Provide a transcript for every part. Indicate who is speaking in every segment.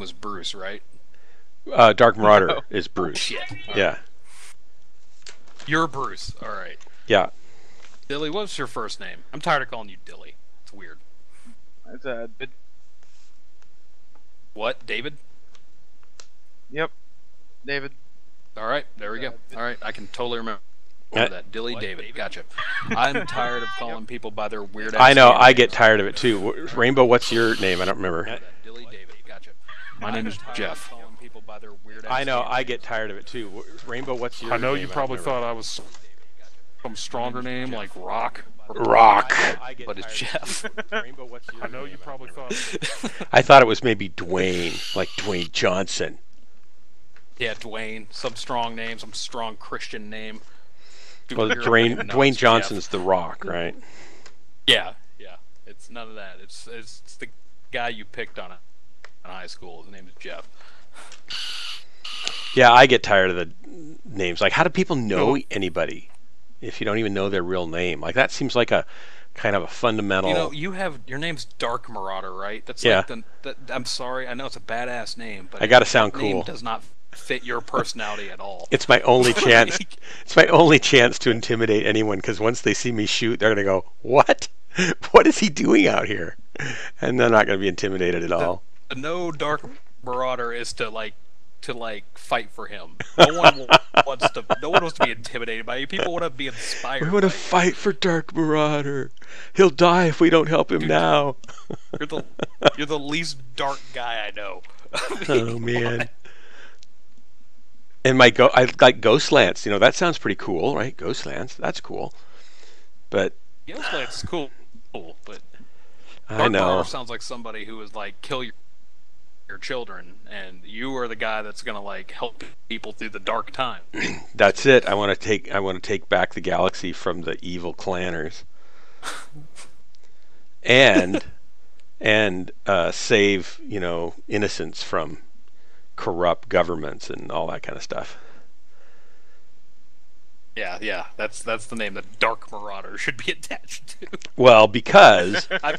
Speaker 1: was Bruce, right?
Speaker 2: Dark Marauder
Speaker 3: No.
Speaker 2: is Bruce.
Speaker 1: Shit.
Speaker 2: Yeah.
Speaker 1: You're Bruce. All right.
Speaker 2: Yeah.
Speaker 1: Dilly, what's your first name? I'm tired of calling you Dilly. It's weird.
Speaker 3: It's
Speaker 1: What? David?
Speaker 3: Yep. David.
Speaker 1: All right. There we go. All right. I can totally remember
Speaker 2: Uh,
Speaker 1: that. Dilly David. Gotcha. I'm tired of calling people by their weird ass
Speaker 2: I know.
Speaker 1: names.
Speaker 2: I get tired of it too. Rainbow, what's your name? I don't remember.
Speaker 1: Dilly David. Gotcha. My name is Jeff. Calling people by their weird ass
Speaker 2: I know.
Speaker 1: names.
Speaker 2: I get tired of it too. Rainbow, what's your
Speaker 4: I
Speaker 2: name?
Speaker 4: know you probably
Speaker 2: don't remember.
Speaker 4: thought I was some stronger name like Rock.
Speaker 2: Rock.
Speaker 1: But it's Jeff.
Speaker 2: Rainbow, what's your
Speaker 4: I know
Speaker 2: name?
Speaker 4: you probably
Speaker 2: don't remember.
Speaker 4: thought.
Speaker 2: I thought it was maybe Dwayne, like Dwayne Johnson.
Speaker 1: Yeah, Dwayne. Some strong name, some strong Christian name.
Speaker 2: Well,
Speaker 1: You're gonna know
Speaker 2: Dwayne
Speaker 1: it's
Speaker 2: Johnson's
Speaker 1: Jeff.
Speaker 2: The Rock, right?
Speaker 1: Yeah, yeah. It's none of that. It's the guy you picked on in high school. His name is Jeff.
Speaker 2: Yeah, I get tired of the names. Like, how do people know anybody if you don't even know their real name? Like, that seems like a kind of a fundamental.
Speaker 1: You know, you have your name's Dark Marauder, right? That's
Speaker 2: Yeah.
Speaker 1: like I'm sorry, I know it's a badass name, but
Speaker 2: I gotta sound
Speaker 1: that name
Speaker 2: cool.
Speaker 1: does not fit your personality at all.
Speaker 2: It's my only chance. It's my only chance to intimidate anyone, because once they see me shoot, they're gonna go, "What? What is he doing out here?" And they're not gonna be intimidated at all.
Speaker 1: No Dark Marauder is to fight for him. No one wants to be intimidated by you. People want to be inspired.
Speaker 2: We want to
Speaker 1: by you.
Speaker 2: fight for Dark Marauder. He'll die if we don't help him now.
Speaker 1: You're the least dark guy I know.
Speaker 2: Oh man. And I like Ghost Lance. You know, that sounds pretty cool, right? Ghost Lance, that's cool. But
Speaker 1: Ghostlight's cool, but
Speaker 2: I
Speaker 1: Dark
Speaker 2: know.
Speaker 1: Marauder sounds like somebody who was like kill your children, and you are the guy that's gonna like help people through the dark time.
Speaker 2: That's it. I want to take back the galaxy from the evil clanners, and save innocents from corrupt governments and all that kind of stuff.
Speaker 1: Yeah, that's the name that Dark Marauder should be attached to.
Speaker 2: Well, because
Speaker 1: I,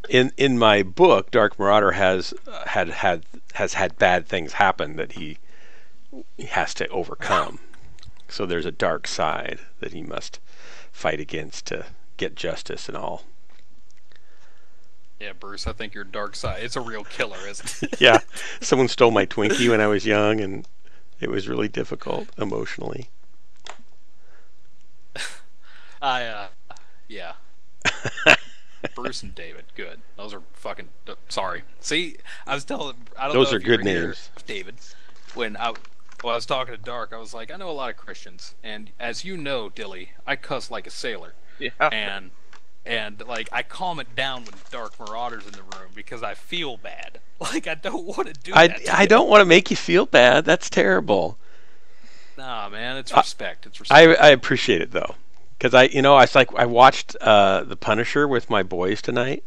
Speaker 2: in my book, Dark Marauder has had bad things happen that he has to overcome. So there's a dark side that he must fight against to get justice and all.
Speaker 1: yeah, Bruce, I think your dark side. It's a real killer, isn't it?
Speaker 2: Yeah, someone stole my Twinkie when I was young, and it was really difficult emotionally.
Speaker 1: Yeah. Bruce and David, good. Those are fucking. Sorry. See, I was telling. I don't
Speaker 2: Those
Speaker 1: know
Speaker 2: are
Speaker 1: if you
Speaker 2: good
Speaker 1: were here,
Speaker 2: names.
Speaker 1: David. When I was talking to Dark, I was like, I know a lot of Christians, and as you know, Dilly, I cuss like a sailor,
Speaker 3: Yeah.
Speaker 1: and like I calm it down when Dark Marauders in the room because I feel bad. Like I don't want to do that. To
Speaker 2: I
Speaker 1: you.
Speaker 2: don't want to make you feel bad. That's terrible.
Speaker 1: Nah, man, it's respect. It's respect.
Speaker 2: I appreciate it though, because I watched The Punisher with my boys tonight,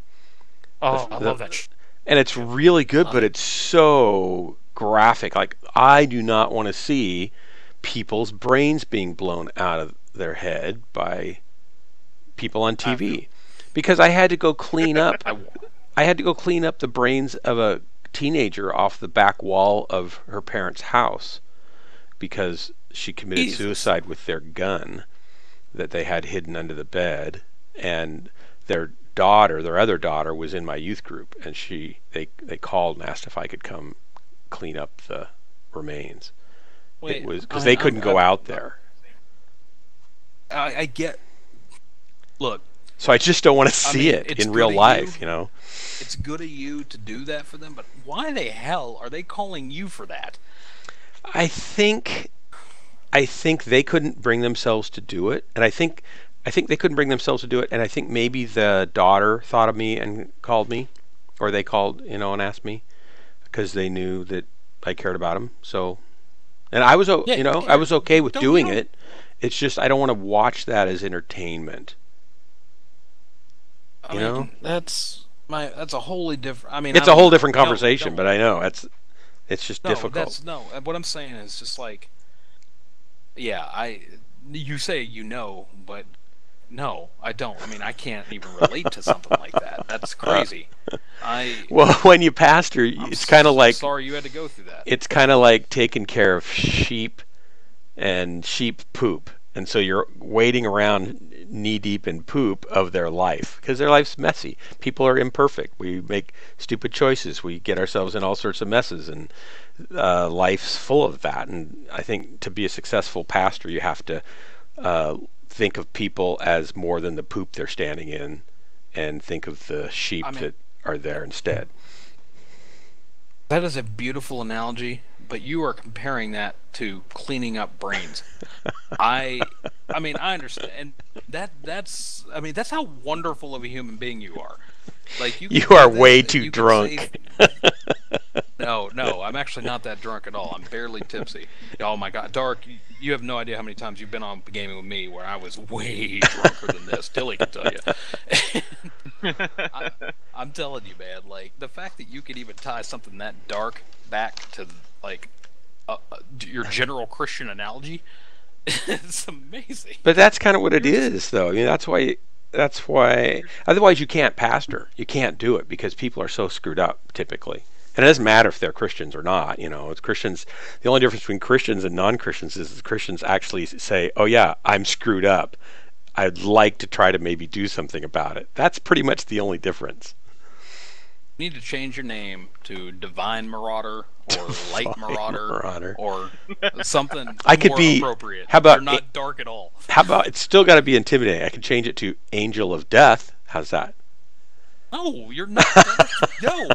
Speaker 1: Oh, I love that.
Speaker 2: and it's really good, but it's so graphic. Like, I do not want to see people's brains being blown out of their head by people on TV, because I had to go clean up. I had to go clean up the brains of a teenager off the back wall of her parents' house because she committed
Speaker 1: Jesus.
Speaker 2: suicide with their gun that they had hidden under the bed, and their other daughter, was in my youth group, and they called and asked if I could come clean up the remains.
Speaker 1: Wait,
Speaker 2: It was because they couldn't go out there.
Speaker 1: I get. Look,
Speaker 2: So I just don't want to see
Speaker 1: mean,
Speaker 2: it
Speaker 1: it's
Speaker 2: in real
Speaker 1: good of
Speaker 2: life,
Speaker 1: you. It's good of you to do that for them, but why the hell are they calling you for that?
Speaker 2: I think they couldn't bring themselves to do it, and I think they couldn't bring themselves to do it, and I think maybe the daughter thought of me and called me, or they called, and asked me, because they knew that I cared about them. So, and I was, I was okay with doing it. It's just I don't want to watch that as entertainment.
Speaker 1: I mean, that's a wholly different. I mean,
Speaker 2: It's
Speaker 1: I
Speaker 2: a
Speaker 1: don't-
Speaker 2: whole different
Speaker 1: no,
Speaker 2: conversation,
Speaker 1: don't-
Speaker 2: but I know it's just
Speaker 1: no,
Speaker 2: difficult.
Speaker 1: What I'm saying is just like, yeah, you say but no, I don't. I mean, I can't even relate to something like that. That's crazy.
Speaker 2: Well, when you pastor, it's kind of like
Speaker 1: sorry you had to go through that.
Speaker 2: it's kind of like taking care of sheep and sheep poop. And so you're wading around knee deep in poop of their life because their life's messy. People are imperfect. We make stupid choices. We get ourselves in all sorts of messes, and life's full of that. And I think to be a successful pastor, you have to think of people as more than the poop they're standing in, and think of the sheep that are there instead.
Speaker 1: That is a beautiful analogy, but you are comparing that to cleaning up brains. I mean, I understand, and that's how wonderful of a human being you are. Like
Speaker 2: you are way too drunk.
Speaker 1: No, I'm actually not that drunk at all. I'm barely tipsy. Oh my God, Dark, you have no idea how many times you've been on gaming with me where I was way drunker than this. Tilly can tell you. I'm telling you, man. Like the fact that you could even tie something that dark back to like your general Christian analogy, it's amazing.
Speaker 2: But that's kind of what it is, though. I mean, that's why. Otherwise, you can't pastor. You can't do it because people are so screwed up typically. And it doesn't matter if they're Christians or not. You know, it's Christians. The only difference between Christians and non-Christians is that Christians actually say, "Oh yeah, I'm screwed up. I'd like to try to maybe do something about it." That's pretty much the only difference.
Speaker 1: You need to change your name to Divine Marauder or Light Marauder or something
Speaker 2: I could
Speaker 1: more
Speaker 2: be
Speaker 1: appropriate.
Speaker 2: How about
Speaker 1: you're not dark at all?
Speaker 2: How about it's still got to be intimidating? I can change it to Angel of Death. How's that?
Speaker 1: No, you're not. No,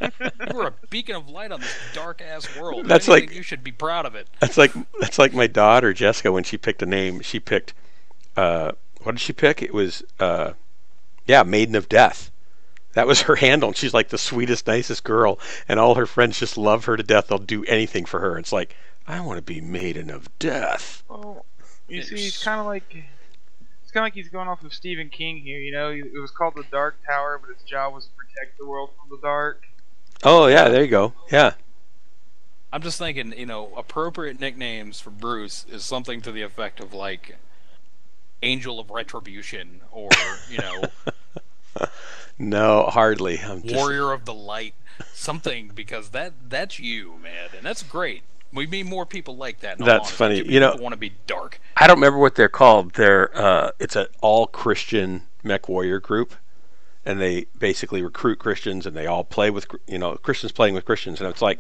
Speaker 1: you were a beacon of light on this dark ass world.
Speaker 2: That's like
Speaker 1: you should be proud of it.
Speaker 2: That's like my daughter Jessica when she picked a name. She picked what did she pick? It was Maiden of Death. That was her handle, and she's like the sweetest, nicest girl, and all her friends just love her to death. They'll do anything for her. It's like, I want to be Maiden of Death.
Speaker 3: Well, you see, it's kind of like he's going off of Stephen King here. You know, it was called the Dark Tower, but its job was to protect the world from the dark.
Speaker 2: Oh yeah, there you go. Yeah.
Speaker 1: I'm just thinking, appropriate nicknames for Bruce is something to the effect of like Angel of Retribution, or
Speaker 2: No, hardly.
Speaker 1: Warrior of the Light, something, because that's you, man, and that's great. We need more people like that.
Speaker 2: That's funny.
Speaker 1: People want to be dark.
Speaker 2: I don't remember what they're called. It's an all-Christian mech warrior group, and they basically recruit Christians, and they all play with Christians playing with Christians, and it's like,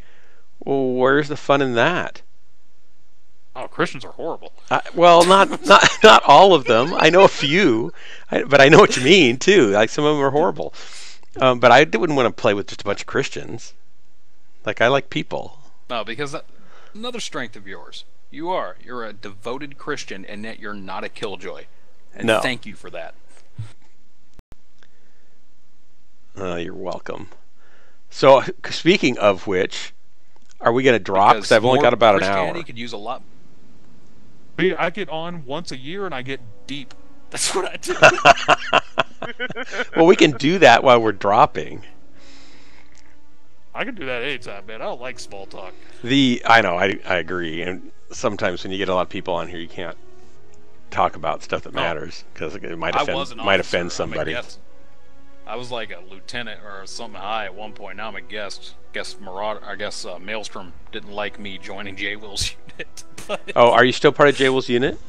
Speaker 2: well, where's the fun in that?
Speaker 1: Oh, Christians are horrible.
Speaker 2: Well, not all of them. I know a few, but I know what you mean too. Like some of them are horrible. But I wouldn't want to play with just a bunch of Christians. Like I like people.
Speaker 1: No, because another strength of yours. You're a devoted Christian, and yet you're not a killjoy. And thank you for that.
Speaker 2: You're welcome. So, speaking of which, are we going to drop? Because I've only got about an hour.
Speaker 1: Christianity could use a lot.
Speaker 4: I get on once a year and I get deep.
Speaker 1: That's what I do.
Speaker 2: Well, we can do that while we're dropping.
Speaker 4: I can do that anytime, man. I don't like small talk.
Speaker 2: I know, I agree. And sometimes when you get a lot of people on here, you can't talk about stuff that matters because it might offend somebody.
Speaker 1: I was like a lieutenant or something high at one point. Now I'm a guest. Marauder. I guess Maelstrom didn't like me joining J-Will's unit.
Speaker 2: Oh, are you still part of J-Will's unit?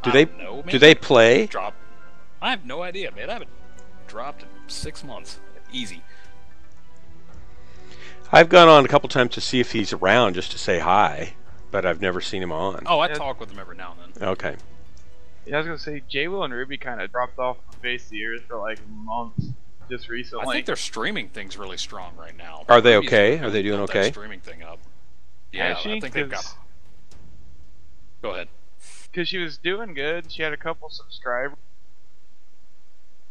Speaker 2: Do they play?
Speaker 1: I have no idea, man. I haven't dropped in 6 months. Easy.
Speaker 2: I've gone on a couple times to see if he's around just to say hi, but I've never seen him on.
Speaker 1: Oh, I talk with him every now and then.
Speaker 2: Okay.
Speaker 3: Yeah, I was gonna say J-Will and Ruby kind of dropped off the face of the earth for like months just recently.
Speaker 1: I think their streaming thing's really strong right now.
Speaker 2: Are they okay? Are they doing okay?
Speaker 1: That streaming thing up. Yeah, I think they've got. Go ahead.
Speaker 3: Because she was doing good. She had a couple subscribers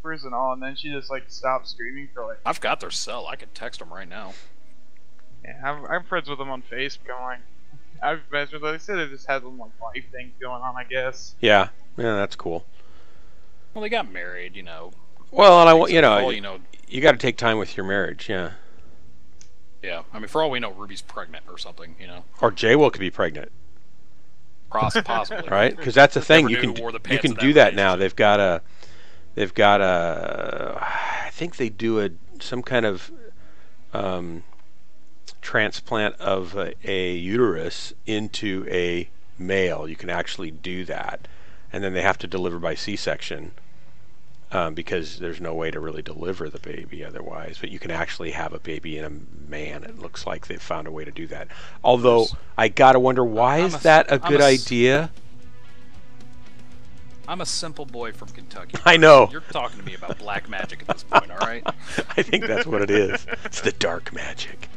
Speaker 3: and all, and then she just like stopped streaming for like.
Speaker 1: I've got their cell. I could text them right now.
Speaker 3: Yeah, I'm friends with them on Facebook. I'm like, I've friends with them. They said they just had some like life things going on, I guess.
Speaker 2: Yeah, that's cool.
Speaker 1: Well, they got married,
Speaker 2: Well, and you got to take time with your marriage, yeah.
Speaker 1: Yeah, I mean, for all we know, Ruby's pregnant or something,
Speaker 2: Or J-Will could be pregnant.
Speaker 1: Possibly.
Speaker 2: right? Because that's the thing.
Speaker 1: Never
Speaker 2: You
Speaker 1: knew
Speaker 2: can
Speaker 1: who wore the
Speaker 2: you
Speaker 1: pants
Speaker 2: can
Speaker 1: in
Speaker 2: do
Speaker 1: that
Speaker 2: that now.
Speaker 1: relationship.
Speaker 2: They've got a I think they do some kind of transplant of a uterus into a male. You can actually do that, and then they have to deliver by C-section. Because there's no way to really deliver the baby otherwise. But you can actually have a baby in a man. It looks like they've found a way to do that. Although, I gotta wonder, why is that a good idea?
Speaker 1: I'm a simple boy from Kentucky.
Speaker 2: I know.
Speaker 1: You're talking to me about black magic at this point, all right?
Speaker 2: I think that's what it is. It's the dark magic.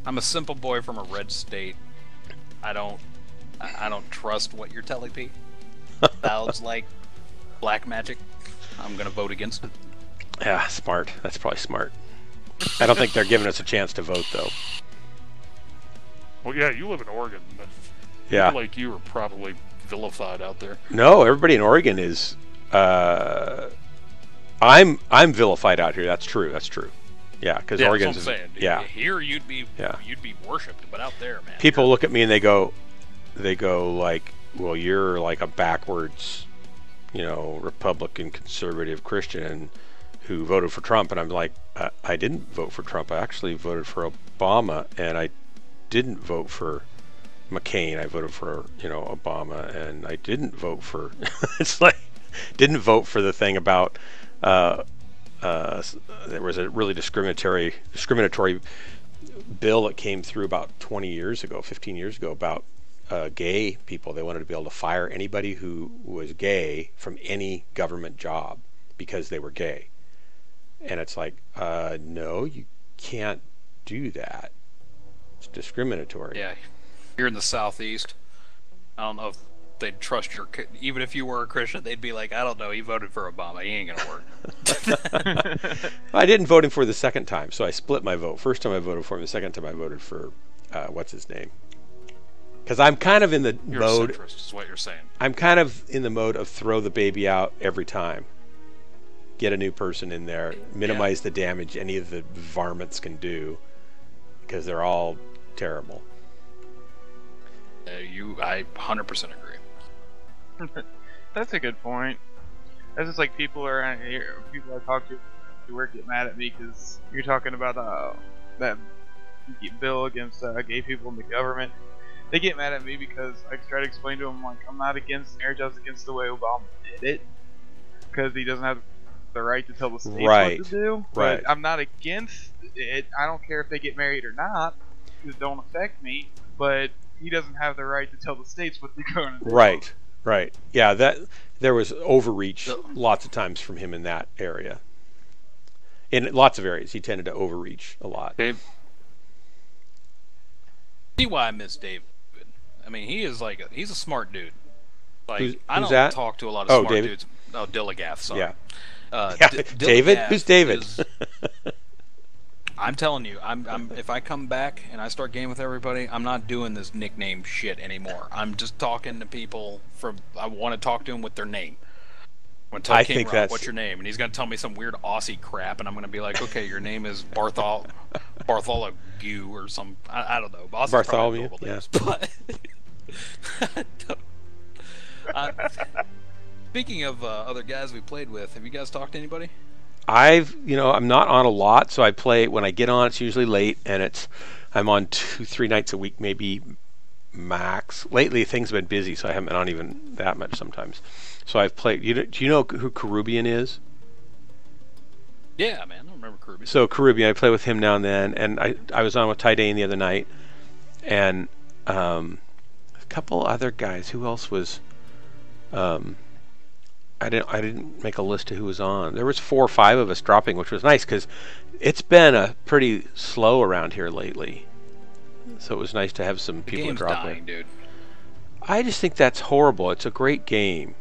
Speaker 1: I'm a simple boy from a red state. I don't trust what you're telling me. Sounds like black magic. I'm gonna vote against it.
Speaker 2: Yeah, smart. That's probably smart. I don't think they're giving us a chance to vote, though.
Speaker 4: Well, yeah, you live in Oregon.
Speaker 2: Yeah.
Speaker 4: People like you are probably vilified out there.
Speaker 2: No, everybody in Oregon is. I'm vilified out here. That's true. That's true. Yeah, because Oregon's.
Speaker 1: That's what I'm saying, dude.
Speaker 2: Yeah.
Speaker 1: Here you'd be worshipped, but out there, man.
Speaker 2: People look at me and they go like, well, you're like a backwards, Republican, conservative Christian who voted for Trump. And I'm like, I didn't vote for Trump. I actually voted for Obama, and I didn't vote for McCain. I voted for, Obama, and I didn't vote for, it's like, didn't vote for the thing about, there was a really discriminatory bill that came through about 15 years ago about gay people. They wanted to be able to fire anybody who was gay from any government job because they were gay. And it's like, no, you can't do that. It's discriminatory.
Speaker 1: Yeah, here in the Southeast, I don't know if they'd trust even if you were a Christian, they'd be like, I don't know, he voted for Obama, he ain't gonna work.
Speaker 2: I didn't vote him for the second time, so I split my vote. First time I voted for him, the second time I voted for what's his name? Because I'm kind of in the mode.
Speaker 1: You're a centrist, is what you're saying.
Speaker 2: I'm kind of in the mode of throw the baby out every time. Get a new person in there, minimize the damage any of the varmints can do, because they're all terrible.
Speaker 1: I 100% agree.
Speaker 3: That's a good point. That's just like people I talk to at work get mad at me because you're talking about that bill against gay people in the government. They get mad at me because I try to explain to them, like, I'm not against marriage, I was against the way Obama did it, because he doesn't have the right to tell the states what to do.
Speaker 2: Right.
Speaker 3: But I'm not against it. I don't care if they get married or not, because it don't affect me. But he doesn't have the right to tell the states what they're going to do.
Speaker 2: Right. Yeah, there was overreach lots of times from him in that area. In lots of areas, he tended to overreach a lot.
Speaker 4: Dave?
Speaker 1: See why I miss David. I mean, he's a smart dude. Like, I don't
Speaker 2: that?
Speaker 1: talk to a lot of smart
Speaker 2: David?
Speaker 1: dudes. Oh, Dillagath, sorry.
Speaker 2: Yeah.
Speaker 1: Dillagath
Speaker 2: David? Who's David?
Speaker 1: I'm telling you, I'm if I come back and I start gaming with everybody, I'm not doing this nickname shit anymore. I'm just talking to people I want to talk to them with their name. I'm gonna tell King Rock, what's your name? And he's gonna tell me some weird Aussie crap, and I'm gonna be like, okay, your name is Bartholomew or some, I don't know. Aussies
Speaker 2: Bartholomew,
Speaker 1: names,
Speaker 2: yeah.
Speaker 1: But speaking of other guys we played with, have you guys talked to anybody?
Speaker 2: I'm not on a lot, so I play, when I get on, it's usually late, and I'm on 2-3 nights a week, maybe max. Lately, things have been busy, so I haven't been on even that much sometimes. So I've played, do you know who Caribbean is?
Speaker 1: Yeah, man, I don't remember Caribbean.
Speaker 2: So Caribbean, I play with him now and then, and I was on with Ty Dane the other night, and a couple other guys. Who else was? I didn't make a list of who was on. There was 4 or 5 of us dropping, which was nice because it's been pretty slow around here lately. So it was nice to have some people drop in.
Speaker 1: Dude.
Speaker 2: I just think that's horrible. It's a great game.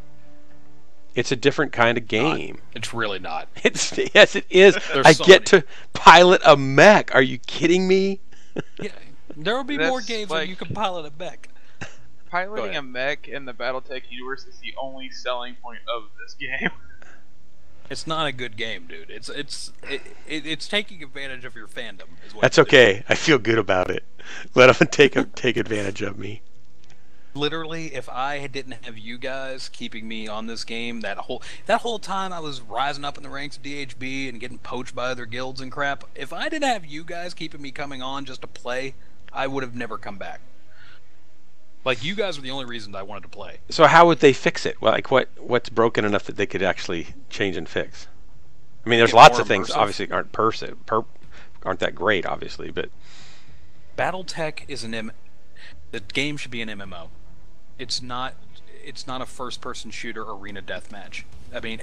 Speaker 2: It's a different kind of game.
Speaker 1: It's really not.
Speaker 2: Yes, it is. I get to pilot a mech. Are you kidding me?
Speaker 1: Yeah, there will be more games where you can pilot a mech.
Speaker 3: Piloting a mech in the BattleTech universe is the only selling point of this game.
Speaker 1: It's not a good game, dude. It's taking advantage of your fandom.
Speaker 2: That's okay. I feel good about it. Let them take advantage of me.
Speaker 1: Literally, if I didn't have you guys keeping me on this game that whole time I was rising up in the ranks of DHB and getting poached by other guilds and crap, if I didn't have you guys keeping me coming on just to play, I would have never come back. Like, you guys were the only reason I wanted to play.
Speaker 2: So how would they fix it? Well, like what's broken enough that they could actually change and fix? I mean, there's
Speaker 1: Get
Speaker 2: lots
Speaker 1: more
Speaker 2: of things
Speaker 1: immersive.
Speaker 2: obviously aren't that great, obviously, but
Speaker 1: BattleTech is the game should be an MMO. It's not a first-person shooter arena deathmatch. I mean,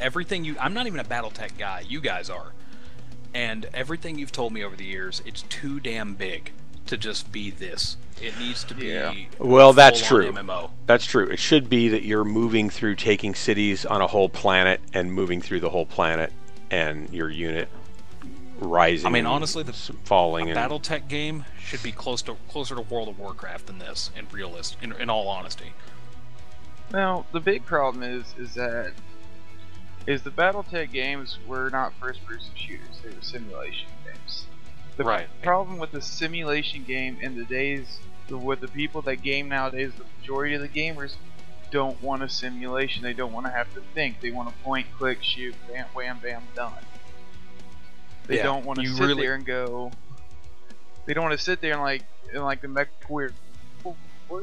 Speaker 1: I'm not even a BattleTech guy. You guys are. And everything you've told me over the years, it's too damn big to just be this. It needs to be
Speaker 2: well, that's
Speaker 1: full-on
Speaker 2: true.
Speaker 1: MMO.
Speaker 2: That's true. It should be that you're moving through, taking cities on a whole planet and moving through the whole planet, and your unit rising.
Speaker 1: I mean,
Speaker 2: and
Speaker 1: honestly,
Speaker 2: falling.
Speaker 1: a BattleTech game should be closer to World of Warcraft than this, in all honesty.
Speaker 3: Now, the big problem is that the BattleTech games were not first-person shooters; they were simulation games. The
Speaker 1: Right.
Speaker 3: problem with the simulation game in the days with the people that game nowadays, the majority of the gamers don't want a simulation. They don't want to have to think. They want to point, click, shoot, bam, wham, bam, done. They
Speaker 1: Yeah,
Speaker 3: don't want to
Speaker 1: you
Speaker 3: sit
Speaker 1: really-
Speaker 3: there and go. They don't want to sit there and like the Mech worry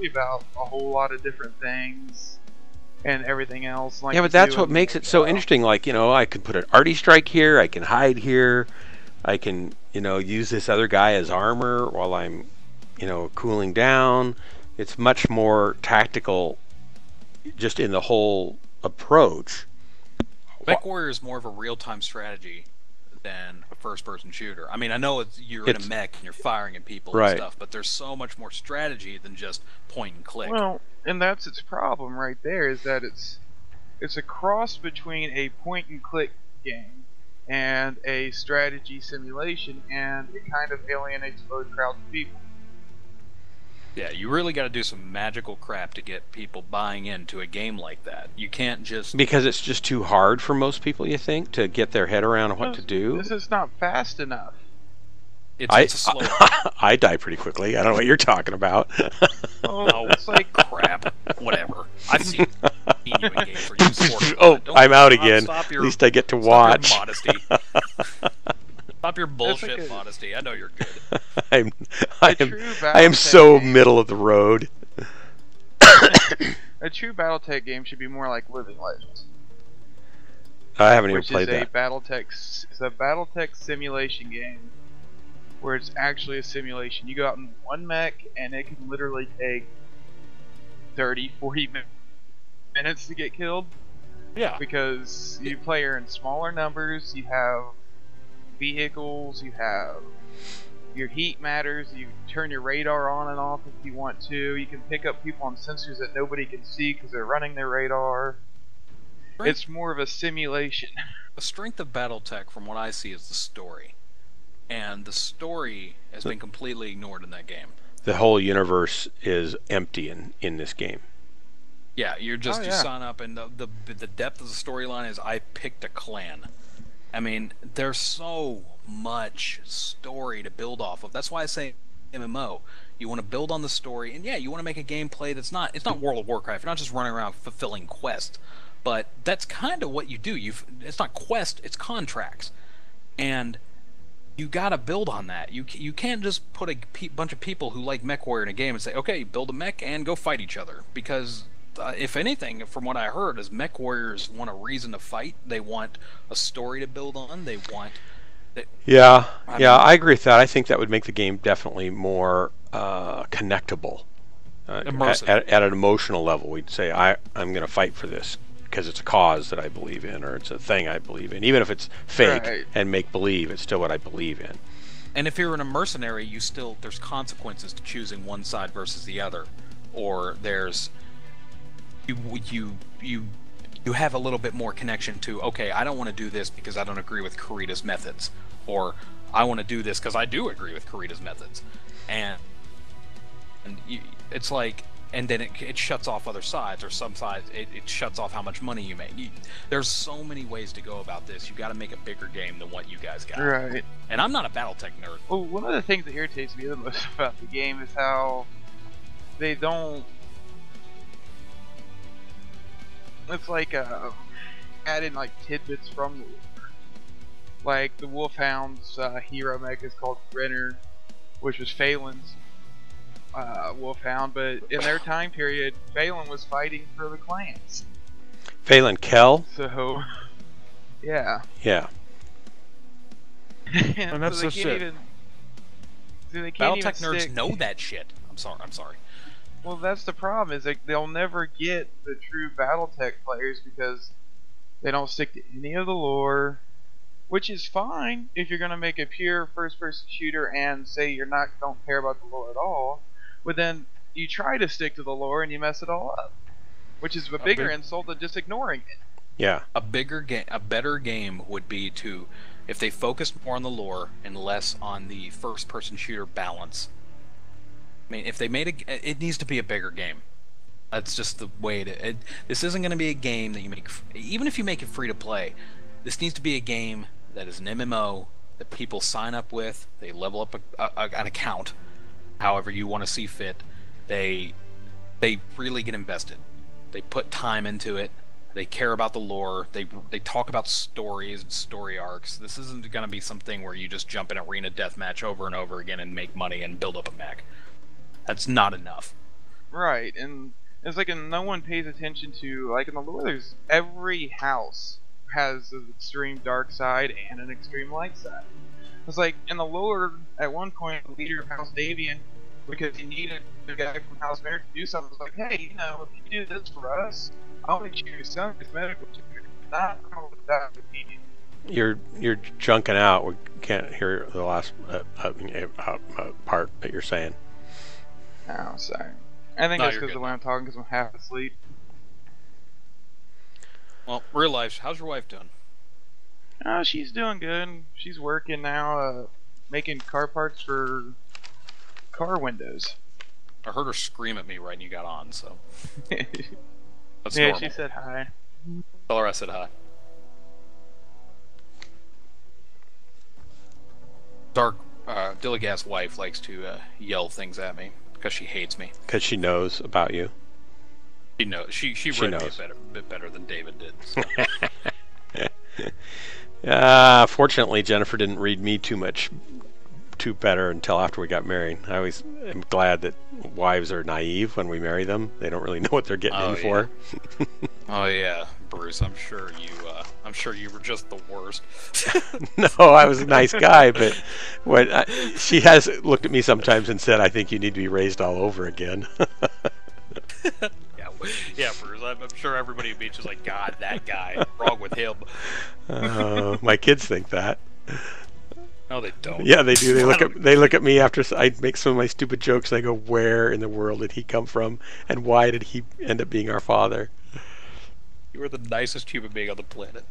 Speaker 3: about a whole lot of different things and everything else. Like
Speaker 2: Yeah, but that's what makes it so interesting. Like, I could put an arty strike here, I can hide here, I can, use this other guy as armor while I'm, cooling down. It's much more tactical just in the whole approach.
Speaker 1: Mech Warrior is more of a real-time strategy than a first-person shooter. I mean, I know you're in a mech and you're firing at people
Speaker 2: Right.
Speaker 1: and stuff, but there's so much more strategy than just point and click.
Speaker 3: Well, and that's its problem right there, is that it's a cross between a point and click game and a strategy simulation, and it kind of alienates both crowds of people.
Speaker 1: Yeah, you really got to do some magical crap to get people buying into a game like that. You can't just...
Speaker 2: Because it's just too hard for most people, you think, to get their head around what to do?
Speaker 3: This is not fast enough.
Speaker 1: It's a slow...
Speaker 2: I die pretty quickly. I don't know what you're talking about.
Speaker 3: Oh, it's like
Speaker 1: crap. Whatever. I've seen you in games where you sort
Speaker 2: Oh,
Speaker 1: of...
Speaker 2: I'm out again. At least I get to watch.
Speaker 1: Stop your modesty. Stop your bullshit
Speaker 3: like
Speaker 1: modesty. I know you're good.
Speaker 2: I
Speaker 3: true
Speaker 2: am so
Speaker 3: game.
Speaker 2: middle of the road.
Speaker 3: a true BattleTech game should be more like Living Legends,
Speaker 2: I haven't even
Speaker 3: which
Speaker 2: played
Speaker 3: is
Speaker 2: that.
Speaker 3: it's a BattleTech simulation game where it's actually a simulation. You go out in one mech and it can literally take 30-40 minutes to get killed,
Speaker 1: Yeah.
Speaker 3: because you play in smaller numbers, you have vehicles, you have your heat matters, you turn your radar on and off if you want to, you can pick up people on sensors that nobody can see because they're running their radar.
Speaker 1: Right.
Speaker 3: It's more of a simulation.
Speaker 1: The strength of BattleTech, from what I see, is the story. And the story has been completely ignored in that game.
Speaker 2: The whole universe is empty in this game.
Speaker 1: Yeah, you're just
Speaker 3: Oh,
Speaker 1: you
Speaker 3: yeah.
Speaker 1: sign up, and the depth of the storyline is I picked a clan. I mean, there's so much story to build off of. That's why I say MMO. You want to build on the story, and yeah, you want to make a gameplay that's not. It's not World of Warcraft. You're not just running around fulfilling quests, but that's kind of what you do. It's not quest. It's contracts, and you got to build on that. You can't just put a bunch of people who like Mech Warrior in a game and say, okay, build a mech and go fight each other, because if anything, from what I heard, is Mech Warriors want a reason to fight. They want a story to build on. They want...
Speaker 2: I agree with that. I think that would make the game definitely more connectable.
Speaker 1: Immersive.
Speaker 2: At an emotional level, we'd say, I'm going to fight for this because it's a cause that I believe in, or it's a thing I believe in. Even if it's fake
Speaker 3: Right.
Speaker 2: and make-believe, it's still what I believe in.
Speaker 1: And if you're in a mercenary, there's consequences to choosing one side versus the other. Or there's... You have a little bit more connection to, okay, I don't want to do this because I don't agree with Kurita's methods, or I want to do this because I do agree with Kurita's methods, and it's like, and then it shuts off other sides, or some sides it shuts off how much money you make. There's so many ways to go about this. You got to make a bigger game than what you guys got.
Speaker 3: Right.
Speaker 1: And I'm not a BattleTech nerd.
Speaker 3: Well, one of the things that irritates me the most about the game is how they don't it's like adding like tidbits from the lore. Like the Wolfhound's hero mech is called Renner, which was Phelan's Wolfhound, but in their time period, Phelan was fighting for the clans.
Speaker 2: Phelan Kell?
Speaker 3: So, yeah.
Speaker 2: Yeah.
Speaker 4: And that's
Speaker 3: so
Speaker 4: the shit.
Speaker 3: They can't even
Speaker 1: Battletech nerds
Speaker 3: stick.
Speaker 1: know that shit. I'm sorry.
Speaker 3: Well, that's the problem. Is like they'll never get the true BattleTech players because they don't stick to any of the lore, which is fine if you're gonna make a pure first-person shooter and say don't care about the lore at all. But then you try to stick to the lore and you mess it all up, which is a bigger insult than just ignoring it.
Speaker 2: Yeah.
Speaker 1: A better game would be to, if they focused more on the lore and less on the first-person shooter balance. I mean, if they made it needs to be a bigger game. That's just the way this isn't going to be a game that you make, even if you make it free to play. This needs to be a game that is an MMO that people sign up with. They level up an account, however you want to see fit. They really get invested. They put time into it. They care about the lore. They talk about stories and story arcs. This isn't going to be something where you just jump in arena deathmatch over and over again and make money and build up a mech. That's not enough.
Speaker 3: Right, and it's like, and no one pays attention to, like in the lore, there's every house has an extreme dark side and an extreme light side. It's like in the lore, at one point, the leader of House Davian, because he needed the guy from House Mary to do something, was like, hey, if you do this for us, I'll make you your son gets medical treatment. Not that opinion.
Speaker 2: You're junking out. We can't hear the last part that you're saying.
Speaker 3: Oh, sorry. I think
Speaker 1: No,
Speaker 3: that's
Speaker 1: you're
Speaker 3: because of
Speaker 1: good.
Speaker 3: the way I'm talking, because I'm half asleep.
Speaker 1: Well, real life, how's your wife doing?
Speaker 3: Oh, she's doing good. She's working now, making car parts for car windows.
Speaker 1: I heard her scream at me right when you got on, so that's
Speaker 3: Yeah,
Speaker 1: normal.
Speaker 3: she said hi.
Speaker 1: Tell her I said hi. Dark, Dilligas' wife likes to yell things at me because she hates me.
Speaker 2: Because she knows about you.
Speaker 1: She knows. She read me a bit better than David did. So.
Speaker 2: Fortunately, Jennifer didn't read me too better until after we got married. I always am glad that wives are naive when we marry them. They don't really know what they're getting in for.
Speaker 1: Oh yeah, Bruce. I'm sure you were just the worst.
Speaker 2: No, I was a nice guy, but she has looked at me sometimes and said, "I think you need to be raised all over again."
Speaker 1: Yeah, Bruce. I'm sure everybody meets is like, God, that guy. What's wrong with him?
Speaker 2: My kids think that.
Speaker 1: No, they don't.
Speaker 2: Yeah, they do. They look at me after I make some of my stupid jokes. They go, "Where in the world did he come from, and why did he end up being our father?"
Speaker 1: You are the nicest human being on the planet.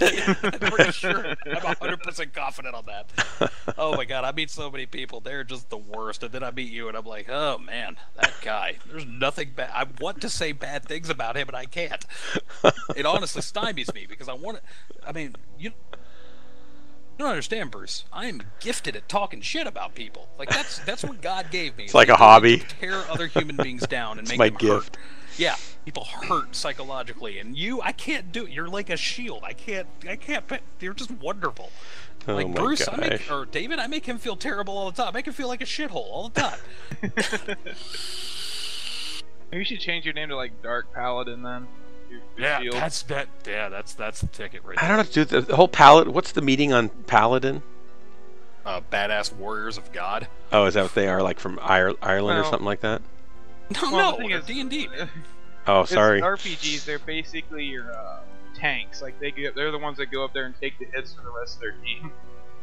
Speaker 1: I'm pretty sure. I'm 100% confident on that. Oh my god, I meet so many people. They're just the worst. And then I meet you and I'm like, oh man, that guy. There's nothing bad. I want to say bad things about him and I can't. It honestly stymies me because I want to. I mean, you don't understand, Bruce. I am gifted at talking shit about people. Like that's what God gave me.
Speaker 2: It's like a hobby.
Speaker 1: To tear other human beings down and
Speaker 2: It's
Speaker 1: make
Speaker 2: my
Speaker 1: them
Speaker 2: gift.
Speaker 1: hurt. Yeah, people hurt psychologically, and I can't do it. You're like a shield. I can't. You're just wonderful.
Speaker 2: Oh
Speaker 1: like
Speaker 2: my
Speaker 1: Bruce,
Speaker 2: gosh.
Speaker 1: or David, I make him feel terrible all the time. I make him feel like a shithole all the time.
Speaker 3: Maybe you should change your name to like Dark Paladin then.
Speaker 4: Yeah,
Speaker 3: Shield.
Speaker 4: that's the ticket right
Speaker 2: I
Speaker 4: there.
Speaker 2: don't know, dude. The whole Paladin. What's the meeting on Paladin?
Speaker 1: Badass warriors of God.
Speaker 2: Oh, is that what they are? Like from Ireland or
Speaker 3: Well-
Speaker 2: something like that?
Speaker 1: No,
Speaker 3: Well, the
Speaker 1: no,
Speaker 3: thing
Speaker 1: they're
Speaker 3: is-
Speaker 1: D&D.
Speaker 2: Oh, sorry.
Speaker 3: RPGs, they're basically your tanks. Like they're the ones that go up there and take the hits for the rest of their team.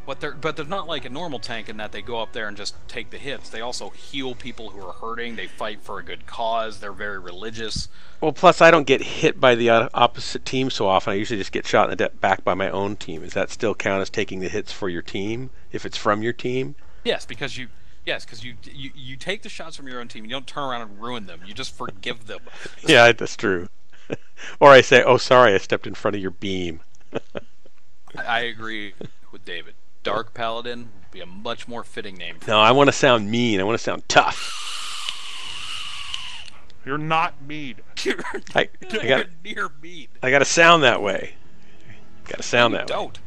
Speaker 1: But they're not like a normal tank in that they go up there and just take the hits. They also heal people who are hurting. They fight for a good cause. They're very religious.
Speaker 2: Well, plus I don't get hit by the opposite team so often. I usually just get shot in the back by my own team. Does that still count as taking the hits for your team if it's from your team?
Speaker 1: Yes, because you take the shots from your own team. You don't turn around and ruin them. You just forgive them.
Speaker 2: Yeah, that's true. Or I say, "Oh, sorry, I stepped in front of your beam."
Speaker 1: I agree with David. Dark Paladin would be a much more fitting name.
Speaker 2: No, I want to sound mean. I want to sound tough.
Speaker 4: You're not mead.
Speaker 1: You're
Speaker 2: I
Speaker 1: nowhere
Speaker 2: got
Speaker 1: near mead.
Speaker 2: I got to sound that way. Got to sound
Speaker 1: You
Speaker 2: that way.
Speaker 1: don't.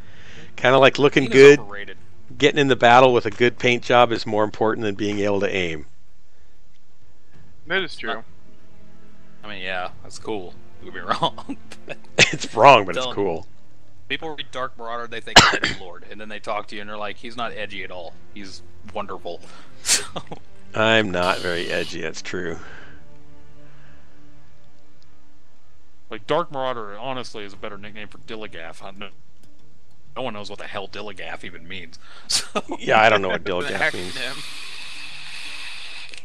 Speaker 2: Kind of like looking
Speaker 1: Mead is
Speaker 2: good.
Speaker 1: overrated.
Speaker 2: Getting in the battle with a good paint job is more important than being able to aim.
Speaker 3: That is true.
Speaker 1: I mean, yeah, that's cool. Don't get me wrong.
Speaker 2: It's wrong, but it's
Speaker 1: Don't.
Speaker 2: cool.
Speaker 1: People read Dark Marauder, they think Edge Lord, and then they talk to you and they're like, he's not edgy at all. He's wonderful. So,
Speaker 2: I'm not very edgy, that's true.
Speaker 4: Like, Dark Marauder, honestly, is a better nickname for Dilligaff. No one knows what the hell Dilligaff even means. So,
Speaker 2: Yeah, I don't know what
Speaker 3: The
Speaker 2: Dilligaff means.
Speaker 3: acronym.